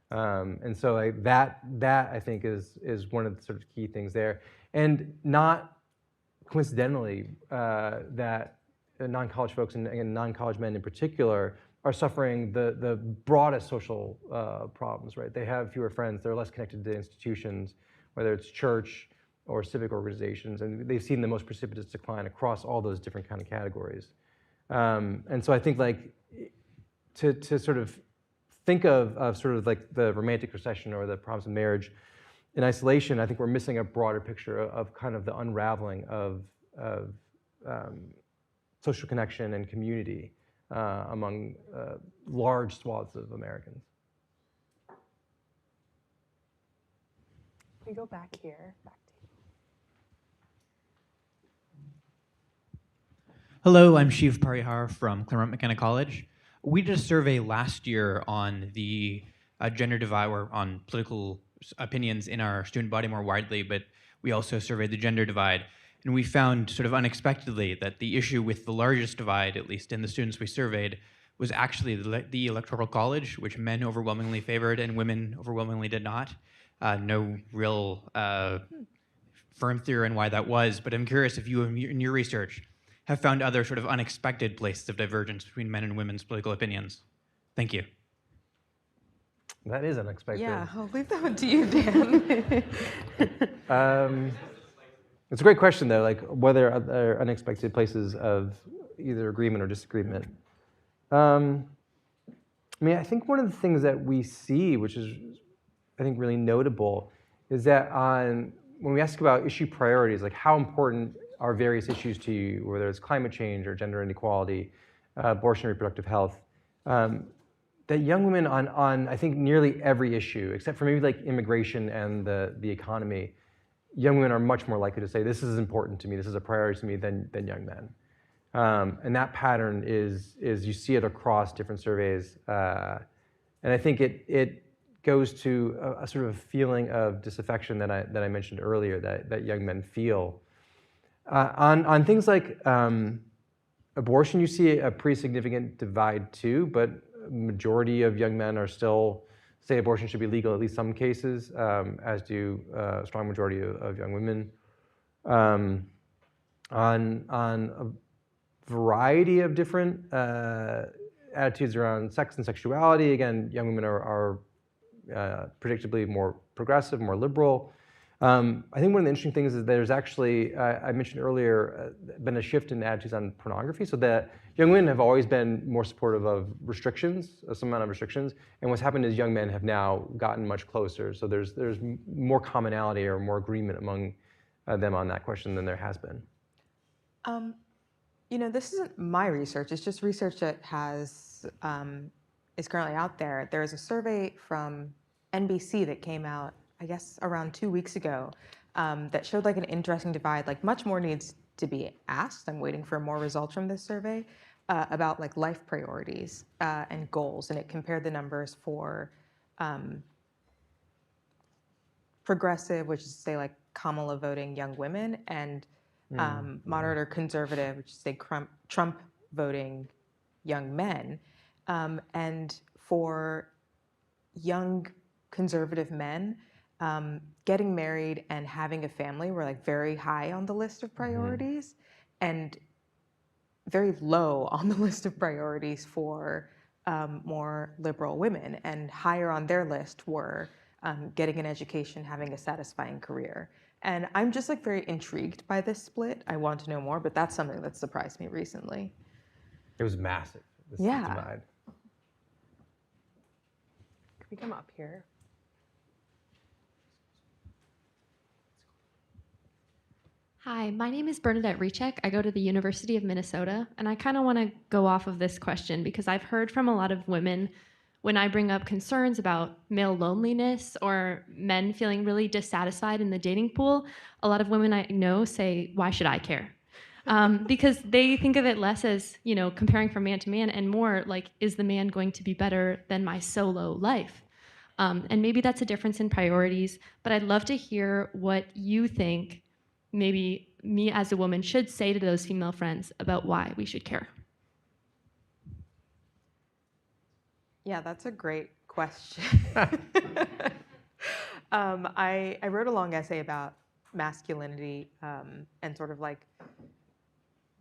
And so that I think is one of the sort of key things there. And not coincidentally, that non-college folks and non-college men in particular are suffering the broadest social problems, right? They have fewer friends, they're less connected to institutions, whether it's church or civic organizations, and they've seen the most precipitous decline across all those different kind of categories. And so I think to sort of think of sort of like the romantic recession or the problems of marriage in isolation, I think we're missing a broader picture of kind of the unraveling of social connection and community among large swaths of Americans. Can we go back here? Hello, I'm Shiv Parihar from Claremont McKenna College. We did a survey last year on the gender divide, or on political opinions in our student body more widely, but we also surveyed the gender divide. And we found sort of unexpectedly that the issue with the largest divide, at least in the students we surveyed, was actually the Electoral College, which men overwhelmingly favored and women overwhelmingly did not. No real firm theory on why that was, but I'm curious if you, in your research, have found other sort of unexpected places of divergence between men and women's political opinions. Thank you. That is unexpected. Yeah, I'll leave that one to you, Dan. It's a great question, though, like whether there are unexpected places of either agreement or disagreement. I mean, I think one of the things that we see, which is, I think, really notable, is that when we ask about issue priorities, like how important are various issues to you, whether it's climate change or gender inequality, abortion, reproductive health, that young women on I think nearly every issue, except for maybe like immigration and the economy, young women are much more likely to say, this is important to me, this is a priority to me than young men. And that pattern is you see it across different surveys. And I think it goes to a sort of feeling of disaffection that I mentioned earlier that young men feel. On things like abortion, you see a pretty significant divide too, but a majority of young men are still say abortion should be legal, at least some cases, as do a strong majority of young women. On a variety of different attitudes around sex and sexuality, again, young women are predictably more progressive, more liberal. I think one of the interesting things is there's actually, I mentioned earlier, been a shift in attitudes on pornography, so that young women have always been more supportive of restrictions, some amount of restrictions, and what's happened is young men have now gotten much closer, so there's more commonality or more agreement among them on that question than there has been. You know, this isn't my research, it's just research that is currently out there. There is a survey from NBC that came out, I guess, around 2 weeks ago, that showed like an interesting divide. Like much more needs to be asked. I'm waiting for more results from this survey about like life priorities and goals, and it compared the numbers for progressive, which is to say like Kamala voting young women, and moderate or conservative, which is say Trump voting young men. And for young conservative men, getting married and having a family were like very high on the list of priorities, and very low on the list of priorities for more liberal women. And higher on their list were getting an education, having a satisfying career. And I'm just like very intrigued by this split. I want to know more, but that's something that surprised me recently. It was massive, this Yeah. divide. Can we come up here? Hi, my name is Bernadette Rechek. I go to the University of Minnesota, and I kind of want to go off of this question because I've heard from a lot of women when I bring up concerns about male loneliness or men feeling really dissatisfied in the dating pool. A lot of women I know say, "Why should I care?" Because they think of it less as, you know, comparing from man to man, and more like, is the man going to be better than my solo life? And maybe that's a difference in priorities, but I'd love to hear what you think maybe me as a woman should say to those female friends about why we should care. Yeah, that's a great question. I wrote a long essay about masculinity and sort of like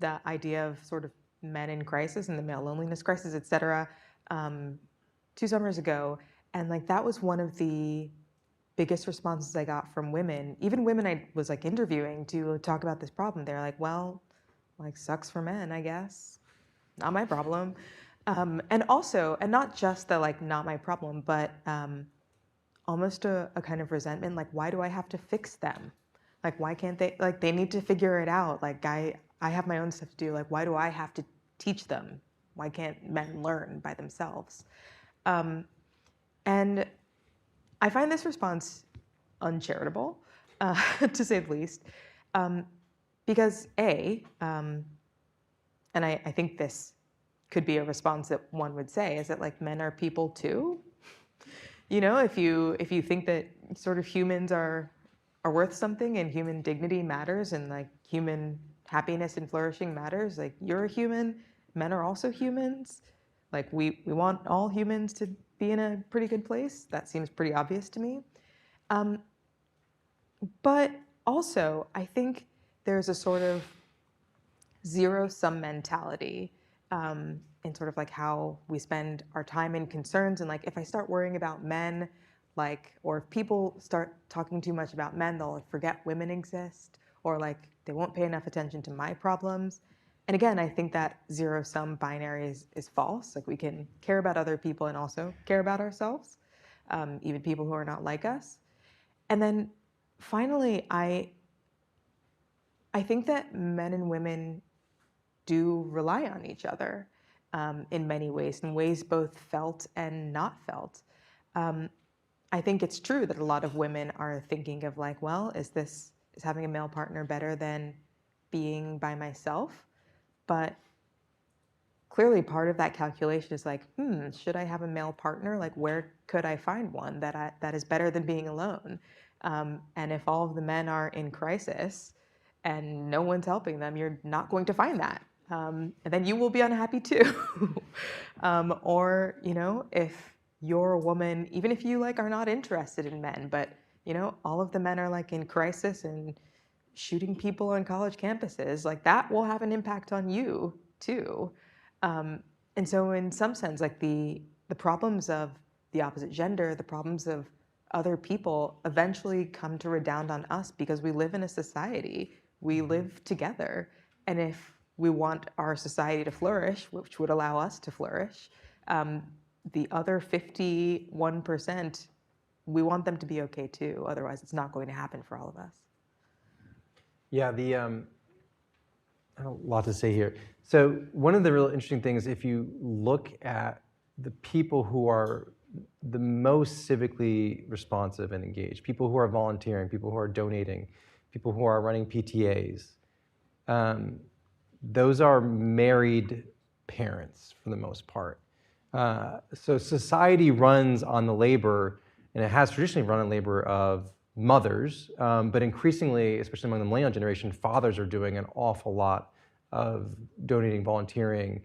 the idea of sort of men in crisis and the male loneliness crisis, et cetera, 2 summers ago. And like that was one of the biggest responses I got from women, even women I was like interviewing to talk about this problem. They're like, well, like sucks for men, I guess. Not my problem. And also, and not just the like not my problem, but almost a kind of resentment, like why do I have to fix them? Like why can't they, like they need to figure it out. Like I have my own stuff to do. Like why do I have to teach them? Why can't men learn by themselves? And I find this response uncharitable, to say the least, because and I think this could be a response that one would say, is that like men are people too? You know, if you think that sort of humans are worth something and human dignity matters and like human happiness and flourishing matters, like you're a human, men are also humans. Like we want all humans to be in a pretty good place. That seems pretty obvious to me. But also, I think there's a sort of zero-sum mentality in sort of like how we spend our time and concerns. And like if I start worrying about men, like, or if people start talking too much about men, they'll forget women exist. or like they won't pay enough attention to my problems. And again, I think that zero-sum binary is false. Like we can care about other people and also care about ourselves, even people who are not like us. And then finally, I think that men and women do rely on each other in many ways, in ways both felt and not felt. I think it's true that a lot of women are thinking of like, well, is having a male partner better than being by myself? But clearly part of that calculation is like, should I have a male partner? Like, where could I find one that is better than being alone? And if all of the men are in crisis and no one's helping them, you're not going to find that. And then you will be unhappy too. Or, if you're a woman, even if you like are not interested in men, but all of the men are like in crisis and shooting people on college campuses, like that will have an impact on you too. And so in some sense, like the problems of the opposite gender, the problems of other people eventually come to redound on us because we live in a society, we live together. And if we want our society to flourish, which would allow us to flourish, the other 51%, we want them to be okay too. Otherwise, it's not going to happen for all of us. Yeah, I have a lot to say here. So one of the real interesting things, if you look at the people who are the most civically responsive and engaged, people who are volunteering, people who are donating, people who are running PTAs, those are married parents for the most part. So society runs on the labor, and it has traditionally run on labor of mothers, but increasingly, especially among the millennial generation, fathers are doing an awful lot of donating, volunteering,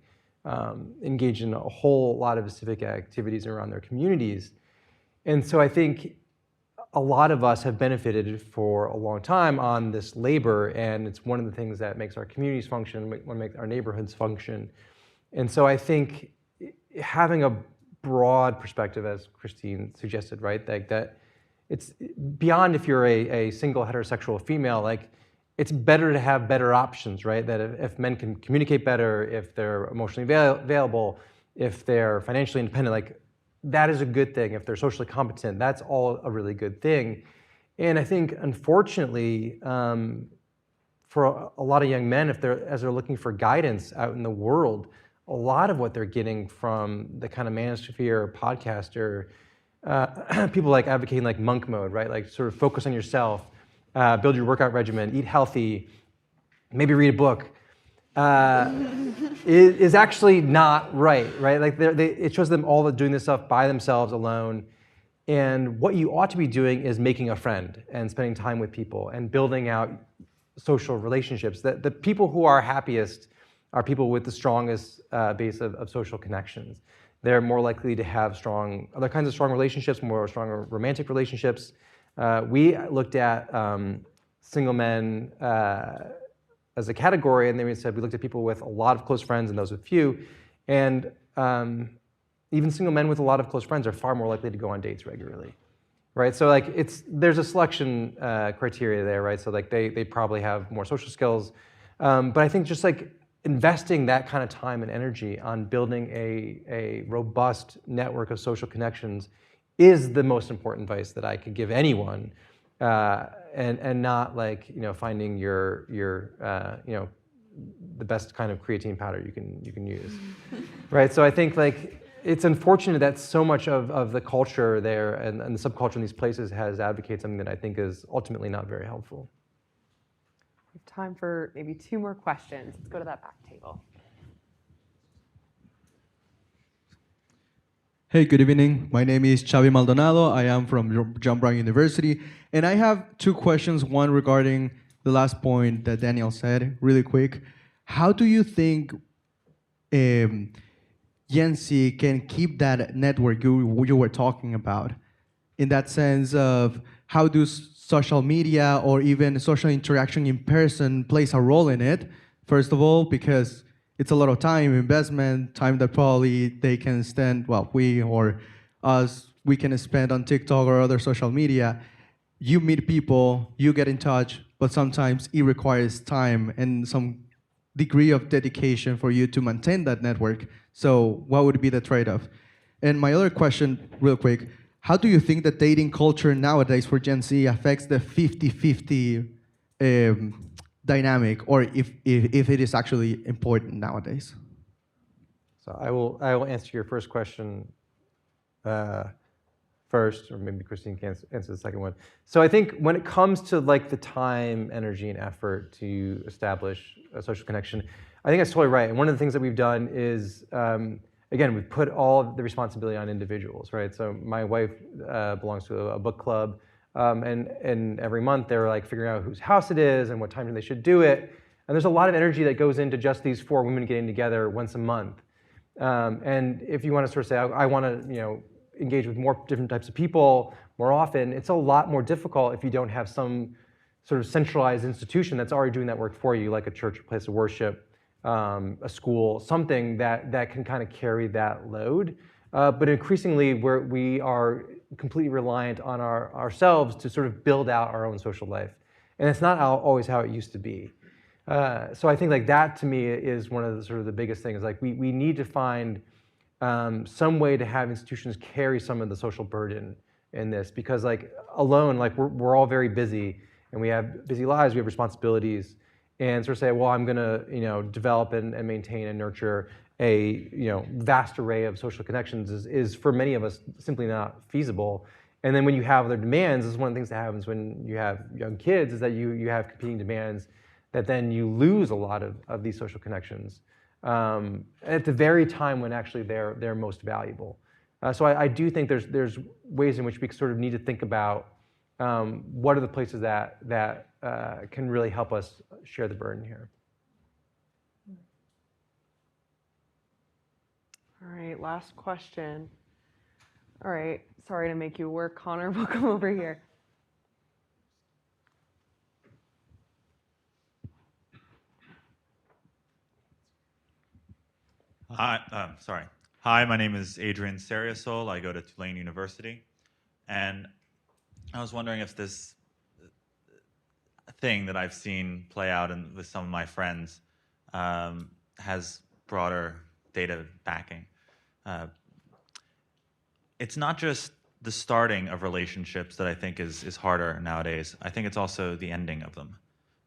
engaged in a whole lot of civic activities around their communities. And so I think a lot of us have benefited for a long time on this labor, and it's one of the things that makes our communities function, makes our neighborhoods function. And so I think having a broad perspective, as Christine suggested, right, that it's beyond if you're a single heterosexual female, like it's better to have better options, right? That if men can communicate better, if they're emotionally available, if they're financially independent, like that is a good thing. If they're socially competent, that's all a really good thing. And I think, unfortunately, for a lot of young men, as they're looking for guidance out in the world, a lot of what they're getting from the kind of manosphere podcaster, people like advocating like monk mode, right? Like sort of focus on yourself, build your workout regimen, eat healthy, maybe read a book, is actually not right? Like it shows them all doing this stuff by themselves alone. And what you ought to be doing is making a friend and spending time with people and building out social relationships. That the people who are happiest are people with the strongest base of social connections. They're more likely to have other kinds of strong relationships, more stronger romantic relationships. We looked at single men as a category, and then we looked at people with a lot of close friends and those with few. And even single men with a lot of close friends are far more likely to go on dates regularly, right? So like there's a selection criteria there, right? So like they probably have more social skills. But I think just like investing that kind of time and energy on building a robust network of social connections is the most important advice that I could give anyone, and not like finding your the best kind of creatine powder you can use, right? So I think like it's unfortunate that so much of the culture there and the subculture in these places has advocated something that I think is ultimately not very helpful. We have time for maybe 2 more questions. Let's go to that back table. Hey, good evening. My name is Xavi Maldonado. I am from John Brown University. And I have 2 questions, one regarding the last point that Daniel said, really quick. How do you think Gen Z can keep that network you were talking about? In that sense of how do social media or even social interaction in person plays a role in it? First of all, because it's a lot of time, investment, time that probably they can spend, well, we or us, we can spend on TikTok or other social media. you meet people, you get in touch, but sometimes it requires time and some degree of dedication for you to maintain that network. So what would be the trade-off? And my other question, real quick, how do you think the dating culture nowadays for Gen Z affects the 50-50 dynamic, or if it is actually important nowadays? So I will answer your first question first, or maybe Christine can answer the second one. So I think when it comes to like the time, energy, and effort to establish a social connection, I think that's totally right. And one of the things that we've done is, again, we've put all of the responsibility on individuals, right? So my wife belongs to a book club, and every month they're like figuring out whose house it is and what time they should do it. And there's a lot of energy that goes into just these 4 women getting together once a month. And if you want to sort of say, I want to, engage with more different types of people more often, it's a lot more difficult if you don't have some sort of centralized institution that's already doing that work for you, like a church, a place of worship, a school, something that can kind of carry that load. But increasingly, we are completely reliant on ourselves to sort of build out our own social life. And it's not always how it used to be. So I think like that to me is one of the sort of the biggest things. Like we need to find some way to have institutions carry some of the social burden in this, because like alone, like we're all very busy and we have busy lives, we have responsibilities, and sort of say, well, I'm gonna develop and maintain and nurture a vast array of social connections is for many of us simply not feasible. And then when you have other demands, this is one of the things that happens when you have young kids, is that you have competing demands that then you lose a lot of these social connections at the very time when actually they're most valuable. So I do think there's ways in which we sort of need to think about what are the places that can really help us share the burden here. All right, last question. All right, sorry to make you work, Connor. We'll come over here. Hi, my name is Adrian Seriasol. I go to Tulane University. And I was wondering if this thing that I've seen play out with some of my friends has broader data backing. It's not just the starting of relationships that I think is harder nowadays. I think it's also the ending of them.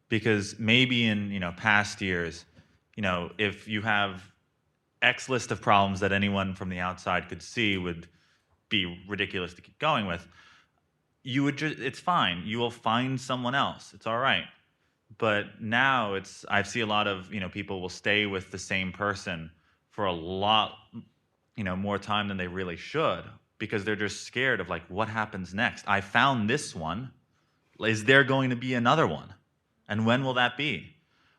Because maybe in past years, if you have X list of problems that anyone from the outside could see would be ridiculous to keep going with, it's fine. You will find someone else. It's all right. But now I see a lot of, people will stay with the same person for a lot, more time than they really should, because they're just scared of like, what happens next? I found this one. Is there going to be another one? And when will that be?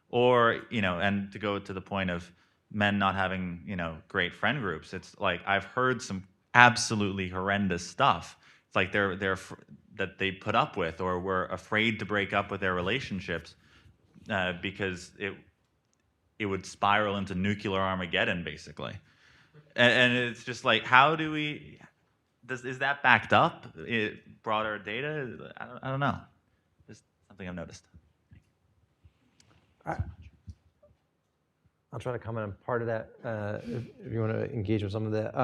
Or, and to go to the point of men not having, great friend groups, it's like I've heard some absolutely horrendous stuff. It's like that they put up with, or were afraid to break up with their relationships because it would spiral into nuclear Armageddon, basically. And it's just like, how do is that backed up? Broader data? I don't know. Just something I've noticed. I'll try to comment on part of that if you want to engage with some of that.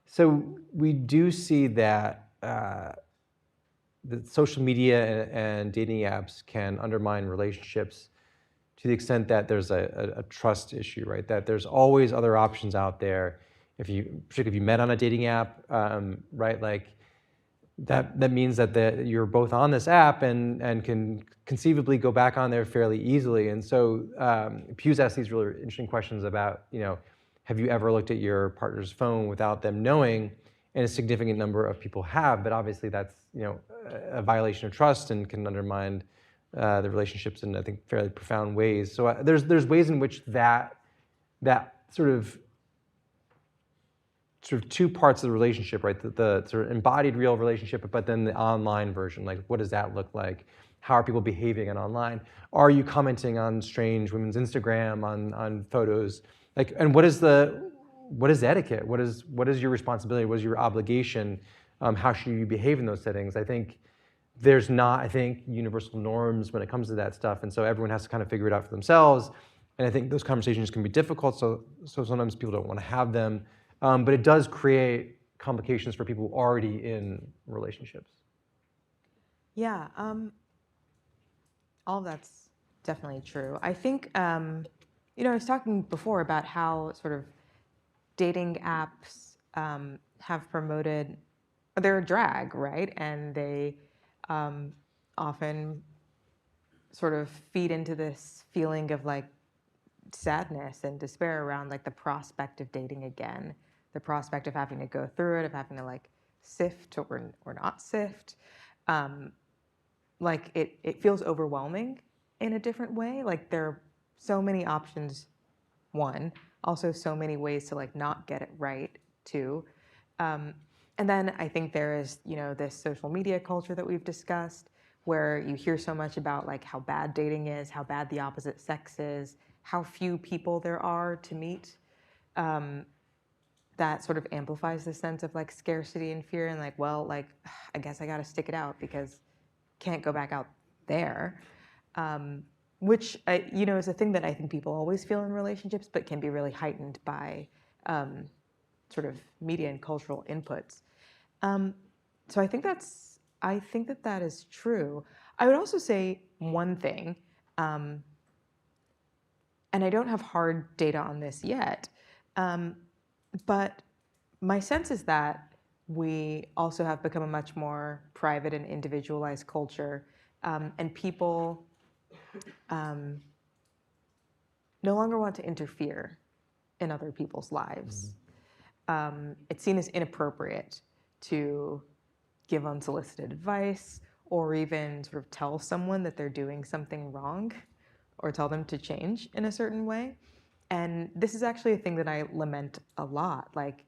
So we do see that the social media and dating apps can undermine relationships to the extent that there's a trust issue, right? That there's always other options out there. Particularly if you met on a dating app, right? Like that means that you're both on this app and can conceivably go back on there fairly easily. And so Pew's asked these really interesting questions about, have you ever looked at your partner's phone without them knowing? And a significant number of people have, but obviously that's a violation of trust and can undermine the relationships in, I think, fairly profound ways. So there's ways in which that sort of two parts of the relationship, right? The sort of embodied real relationship, but then the online version, like what does that look like? How are people behaving online? Are you commenting on strange women's Instagram, on photos? Like, and what is etiquette? What is your responsibility? What is your obligation? How should you behave in those settings? I think there's not, I think, universal norms when it comes to that stuff, and so everyone has to kind of figure it out for themselves. And I think those conversations can be difficult, so sometimes people don't want to have them. But it does create complications for people already in relationships. Yeah, all of that's definitely true. I think, you know, I was talking before about how sort of dating apps have promoted, they're a drag, right? And they often sort of feed into this feeling of like sadness and despair around like the prospect of dating again, the prospect of having to go through it, of having to like sift or not sift. Like it feels overwhelming in a different way. Like there are so many options, one, also so many ways to like not get it right, two. And then I think there is, you know, this social media culture that we've discussed where you hear so much about like how bad dating is, how bad the opposite sex is, how few people there are to meet. That sort of amplifies the sense of like scarcity and fear and like, well, like, I guess I got to stick it out because can't go back out there. Which, you know, is a thing that I think people always feel in relationships, but can be really heightened by sort of media and cultural inputs. So I think that is true. I would also say one thing, and I don't have hard data on this yet, but my sense is that we also have become a much more private and individualized culture, and people no longer want to interfere in other people's lives. It's seen as inappropriate to give unsolicited advice or even sort of tell someone that they're doing something wrong or tell them to change in a certain way. And this is actually a thing that I lament a lot. Like,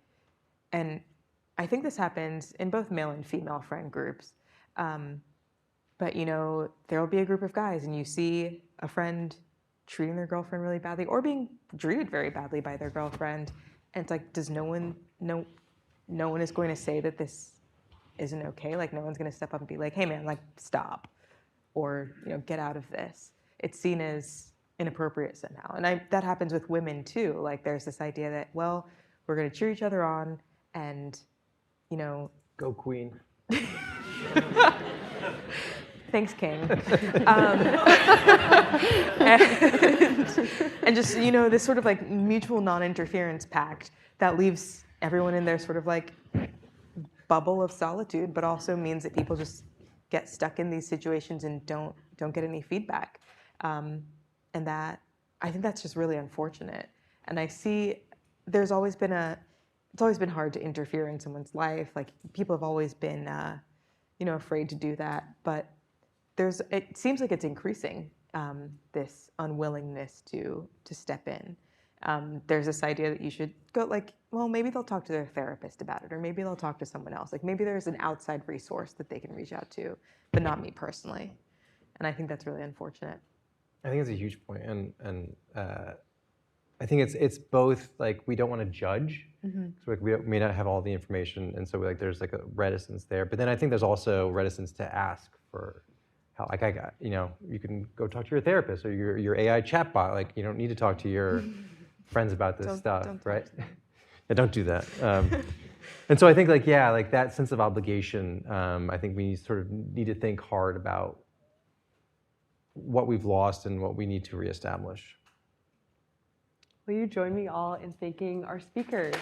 and I think this happens in both male and female friend groups. But you know, there will be a group of guys and you see a friend treating their girlfriend really badly or being treated very badly by their girlfriend. And it's like, does no one is going to say that this isn't okay? Like no one's going to step up and be like, hey man, like stop, or you know, get out of this. It's seen as inappropriate somehow. And that happens with women too. Like there's this idea that, well, we're going to cheer each other on and, you know. Go queen. Thanks, King. And just, you know, this sort of like mutual non-interference pact that leaves everyone in their sort of like bubble of solitude, but also means that people just get stuck in these situations and don't get any feedback. And that, I think that's just really unfortunate. And I see it's always been hard to interfere in someone's life. Like people have always been, you know, afraid to do that, but it seems like it's increasing, this unwillingness to step in. There's this idea that you should go like, well, maybe they'll talk to their therapist about it, or maybe they'll talk to someone else. Like maybe there's an outside resource that they can reach out to, but not me personally. And I think that's really unfortunate. I think it's a huge point, and I think it's both like we don't want to judge, so like we may not have all the information, and so like there's like a reticence there. But then I think there's also reticence to ask for help. Like I got, you know, you can go talk to your therapist or your AI chatbot. Like you don't need to talk to your friends about this stuff, right? Yeah, don't do that. And so I think like yeah, like that sense of obligation. I think we sort of need to think hard about what we've lost and what we need to reestablish. Will you join me all in thanking our speakers?